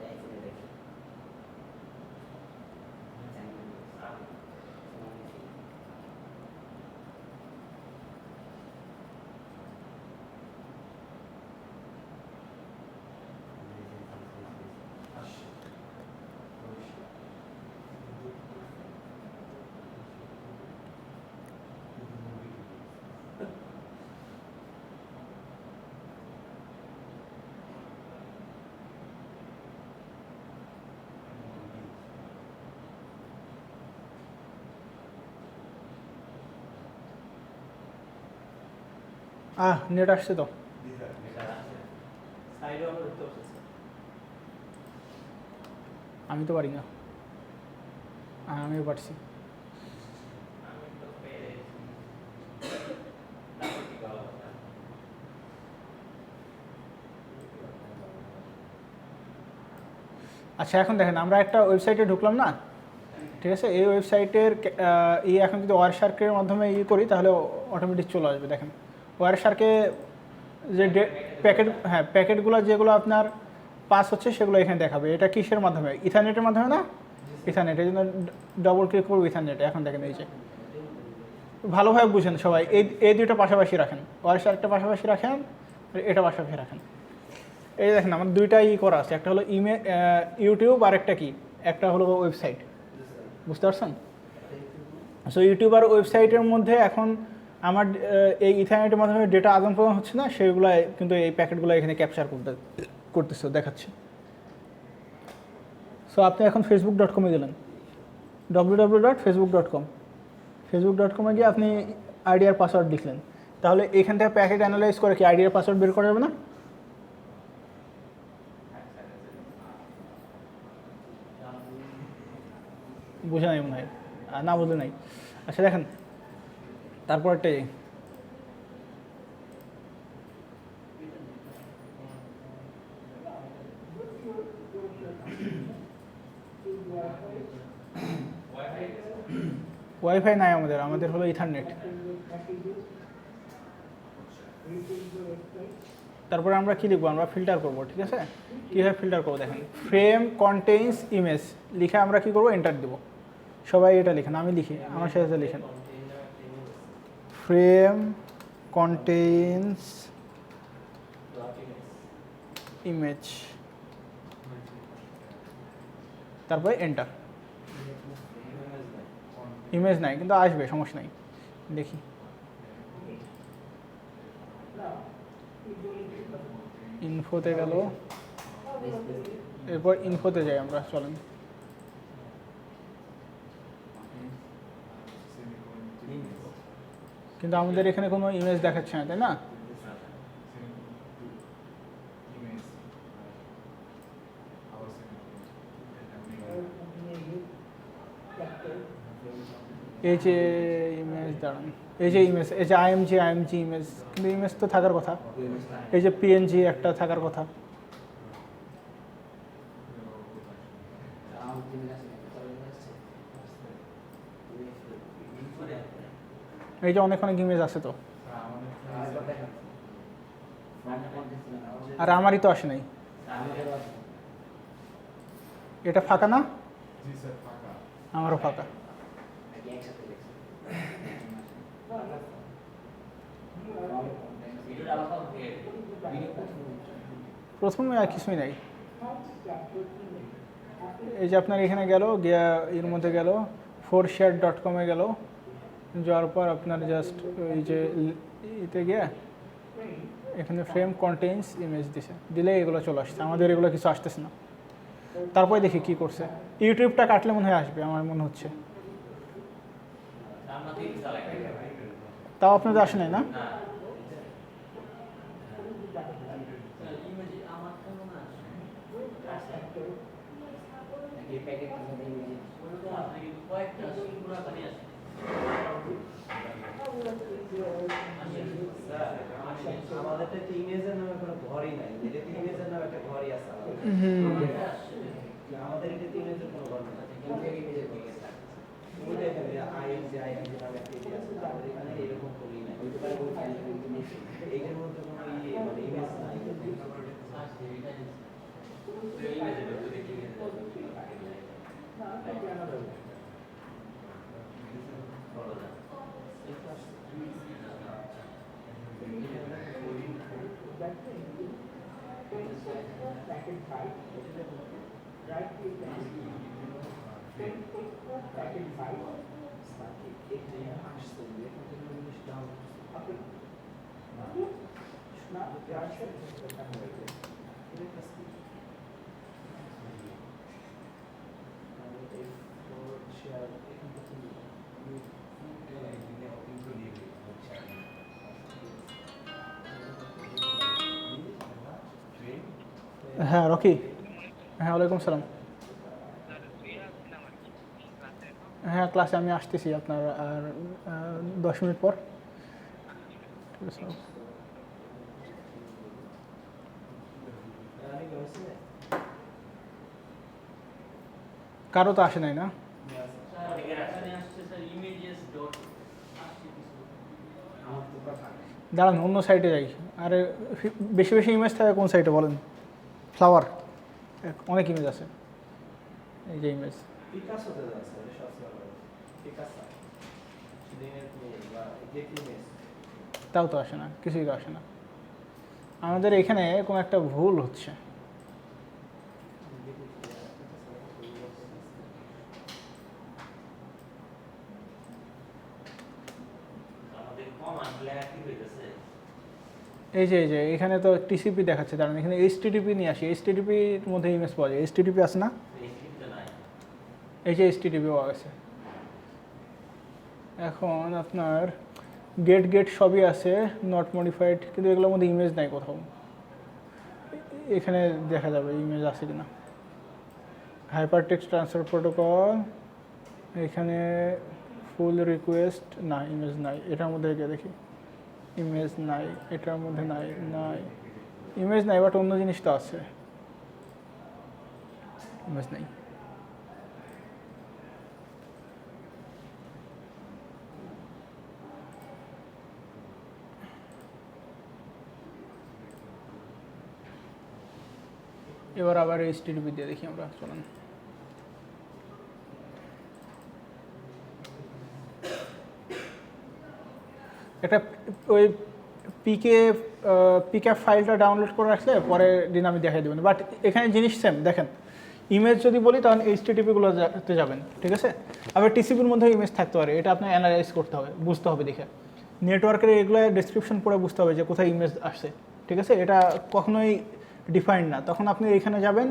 এইখানে দেখি নেট আসছে তো, সাইডে আমরা দেখতে পাচ্ছি। আমি তো পারি না। আমিও পারছি। আচ্ছা এখন দেখেন আমরা একটা ওয়েবসাইটে ঢুকলাম না, ঠিক আছে? এই ওয়েবসাইটের এখন যদি ওয়ারশার্কের মাধ্যমে করি তাহলে অটোমেটিক চলে আসবে। দেখেন ওয়ারশার্কে যে প্যাকেটগুলো যেগুলো আপনার পাস হচ্ছে সেগুলো এখানে দেখাবে। এটা কিসের মাধ্যমে? ইথারনেটের মাধ্যমে না? ইথারনেট, এই জন্য ডবল ক্লিক করবো ইথারনেটে। এখন দেখেন এই যে ভালোভাবে বুঝেন সবাই, এই দুটো পাশাপাশি রাখেন, ওয়ারশার্কটা পাশাপাশি রাখেন, এটা পাশাপাশি রাখেন। এই দেখেন আমার দুইটাই করা আছে, একটা হলো ইউটিউব আর একটা কি, একটা হলো ওয়েবসাইট। বুঝতে পারছেন? সো ইউটিউব আর ওয়েবসাইটের মধ্যে এখন আমার এই ইথারনেটের মাধ্যমে ডেটা আদান প্রদান হচ্ছে না, সেগুলো কিন্তু এই প্যাকেটগুলো এখানে ক্যাপচার করতেছে, দেখাচ্ছে। সো আপনি এখন facebook.com-এ গেলেন, www.facebook.com, facebook.com-এ গিয়ে আপনি আইডি আর পাসওয়ার্ড লিখলেন, তাহলে এখান থেকে প্যাকেট অ্যানালাইজ করে কি আইডি আর পাসওয়ার্ড বের করা যাবে না? বুঝে নাই মনে হয়, না বুঝলে নাই। আচ্ছা দেখেন তারপরটাই ওয়াইফাই নাই আমাদের হলো ইথারনেট। তারপরে আমরা কি লিখবো? আমরা ফিল্টার করব, ঠিক আছে? কীভাবে ফিল্টার করবো দেখেন, ফ্রেম কন্টেইনস ইমেজ লিখে আমরা কি করবো? এন্টার দেবো। সবাই এটা লিখেন, আমি লিখি, আমার সাথে লিখেন, ফ্রেম কন্টেইনস ইমেজ, তারপরে এন্টার। ইমেজ নাই কিন্তু আসবে, সমস্যা নাই। দেখি ইনফোতে গেল, এরপর ইনফোতে যাই আমরা, চলেন। কিন্তু আমাদের এখানে কোনো ইমেজ দেখাচ্ছে না, তাই না? এই যে ইমেজ, দাঁড়ান, এই যে ইমেজ, এই যে আইএমজি ইমেজ, কিন্তু ইমেজ তো থাকার কথা। এই যে পিএনজি একটা থাকার কথা। এই যে অনেক অনেক ইমেজ আছে তো, আর আমারই তো আসে নাই। এটা ফাঁকা না? আমারও ফাঁকা। প্রথমে আর কিছুই নাই। এই যে আপনার এখানে গেল, গিয়া এর মধ্যে গেল, forshare.com-এ গেল, যাওয়ার পর আপনার জাস্ট ওই যে এতে গিয়ে এখানে ফ্রেম কন্টেইনস ইমেজ দিছে, দিলে এগুলো চলে আসছে। আমাদের এগুলো কিছু আসতেছে না। তারপরে দেখি কি করছে। ইউটিউবটা কাটলে মনে হয় আসবে আমার মনে হচ্ছে। তাও আপনাদের আসে নাই না? ইমেজ আমার তো মনে আছে কয়েকটা পুরাতনই আছে। আমাদের তো ইমেজের নামে কোনো ঘরই নাই, এটা ইমেজের নামে একটা ঘরই আছে আমাদের। আমাদের এটা ইমেজের কোনো ঘর নেই। ওইটা এখানে আইএমজি নামে একটা ইমেজ আছে, তারপরে এখানে এরকম করি নাই। এইটার মধ্যে কোনো মানে ইমেজ নাই। হ্যাঁ রকি, হ্যাঁ ওয়ালাইকুম সালাম। হ্যাঁ ক্লাসে আমি আসতেছি আপনার আর 10 মিনিট পর। ঠিক আছে। কারো তো আসে নাই না? এখানে আসছে স্যার ইমেজেস ডট আসছে কিছু। দাঁড়ান অন্য সাইটে যাই। আরে বেশি বেশি ইমেজ থাকে কোন সাইটে বলেন? ফ্লাওয়ার, অনেক ইমেজ আছে। এই যে ইমেজ, পিকাসোতে যাচ্ছে, এটা সবচেয়ে ভালো। পিকাসো দিনের ইমেজ বা গেট ইমেজ, তাও তো আসে না, কিছুই তো আসে না। আমাদের এখানে কোনো একটা ভুল হচ্ছে। এই যে এখানে তো টিসিপি দেখাচ্ছে, দাঁড়ান এখানে এইচটিটিপি নিয়ে আসি। এইচটিটিপির মধ্যে ইমেজ পাওয়া যায়। এইচটিটিপি আছে না? এই যে এইচটিটিপি পাওয়া গেছে। এখন আপনার গেট সবই আছে, নট মডিফাইড, কিন্তু এগুলোর মধ্যে ইমেজ নাই কোথাও। এখানে দেখা যাবে ইমেজ আছে কিনা। হাইপারটেক্সট ট্রান্সফার প্রোটোকল, এখানে ফুল রিকোয়েস্ট, না ইমেজ নাই। এটার মধ্যে গিয়ে দেখি, ইমেজ নাই। এটার মধ্যে নাই ইমেজ নাই, বাট অন্য জিনিস তো আছে। ইমেজ নাই। এবার আবার এইচটিটিপি দিয়ে দেখি আমরা, চলেন। একটা ওই পিকে ফাইলটা ডাউনলোড করে রাখলে পরের দিন আমি দেখাই দেবেন। বাট এখানে জিনিস সেম, দেখেন ইমেজ যদি বলি তখন এইচটিটিপিগুলোতে যাবেন, ঠিক আছে। আবার টিসিপির মধ্যে ইমেজ থাকতে পারে, এটা আপনার অ্যানালাইজ করতে হবে, বুঝতে হবে দেখে। নেটওয়ার্কের এগুলো ডেসক্রিপশন পড়ে বুঝতে হবে যে কোথায় ইমেজ আসছে, ঠিক আছে। এটা কখনোই ডিফাইন্ড না। তখন আপনি এখানে যাবেন,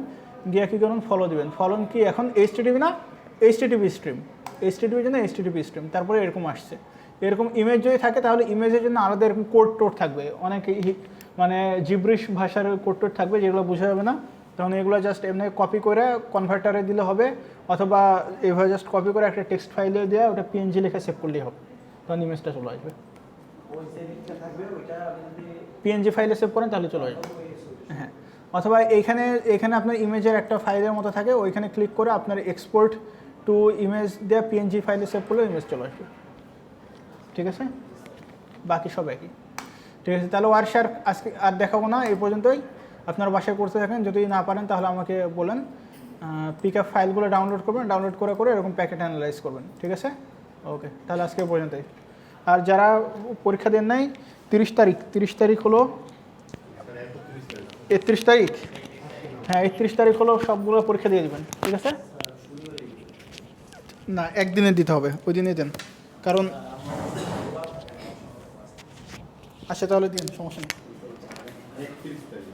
গিয়ে কী করুন, ফলো দিবেন। ফলো কি এখন এইচটিটিপি না, এইচটিটিপি স্ট্রিম, এইচটিটিপির জন্য এইচটিটিপি স্ট্রিম, তারপরে এরকম আসছে। এরকম ইমেজ যদি থাকে তাহলে ইমেজের জন্য আলাদা এরকম কোড টোড থাকবে, অনেক মানে জিব্রিশ ভাষার কোড টোড থাকবে যেগুলো বোঝা যাবে না। তখন এগুলো জাস্ট এমনি কপি করে কনভার্টারে দিলে হবে, অথবা এভাবে জাস্ট কপি করে একটা টেক্সট ফাইলে দেওয়া, ওটা পিএনজি লিখে সেভ করলেই হবে, তখন ইমেজটা চলে আসবে। ওই যে লিঙ্কটা থাকবে ওইটা আমি যদি পিএনজি ফাইলে সেভ করেন তাহলে চলে আসবে। হ্যাঁ, অথবা এখানে আপনার ইমেজের একটা ফাইলের মতো থাকে, ওইখানে ক্লিক করে আপনার এক্সপোর্ট টু ইমেজ দিয়ে পিএনজি ফাইলে সেভ করলে ইমেজ চলে আসবে, ঠিক আছে। বাকি সব একই, ঠিক আছে। তাহলে ওয়ারশার আজকে আর দেখাবো না, এই পর্যন্তই। আপনার বাসায় করতে থাকেন, যদি না পারেন তাহলে আমাকে বলেন। পিক আপ ফাইলগুলো ডাউনলোড করবেন, ডাউনলোড করে করে এরকম প্যাকেট অ্যানালাইজ করবেন, ঠিক আছে। ওকে, তাহলে আজকে এই পর্যন্তই। আর যারা পরীক্ষা দেন নাই, 30 তারিখ হলো, 31 তারিখ, হ্যাঁ 31 তারিখ হলো, সবগুলো পরীক্ষা দিয়ে দেবেন, ঠিক আছে। না, একদিনে দিতে হবে, ওই দিনেই দেন, কারণ আচ্ছা তাহলে দিন, সমস্যা নেই। 31 তারিখ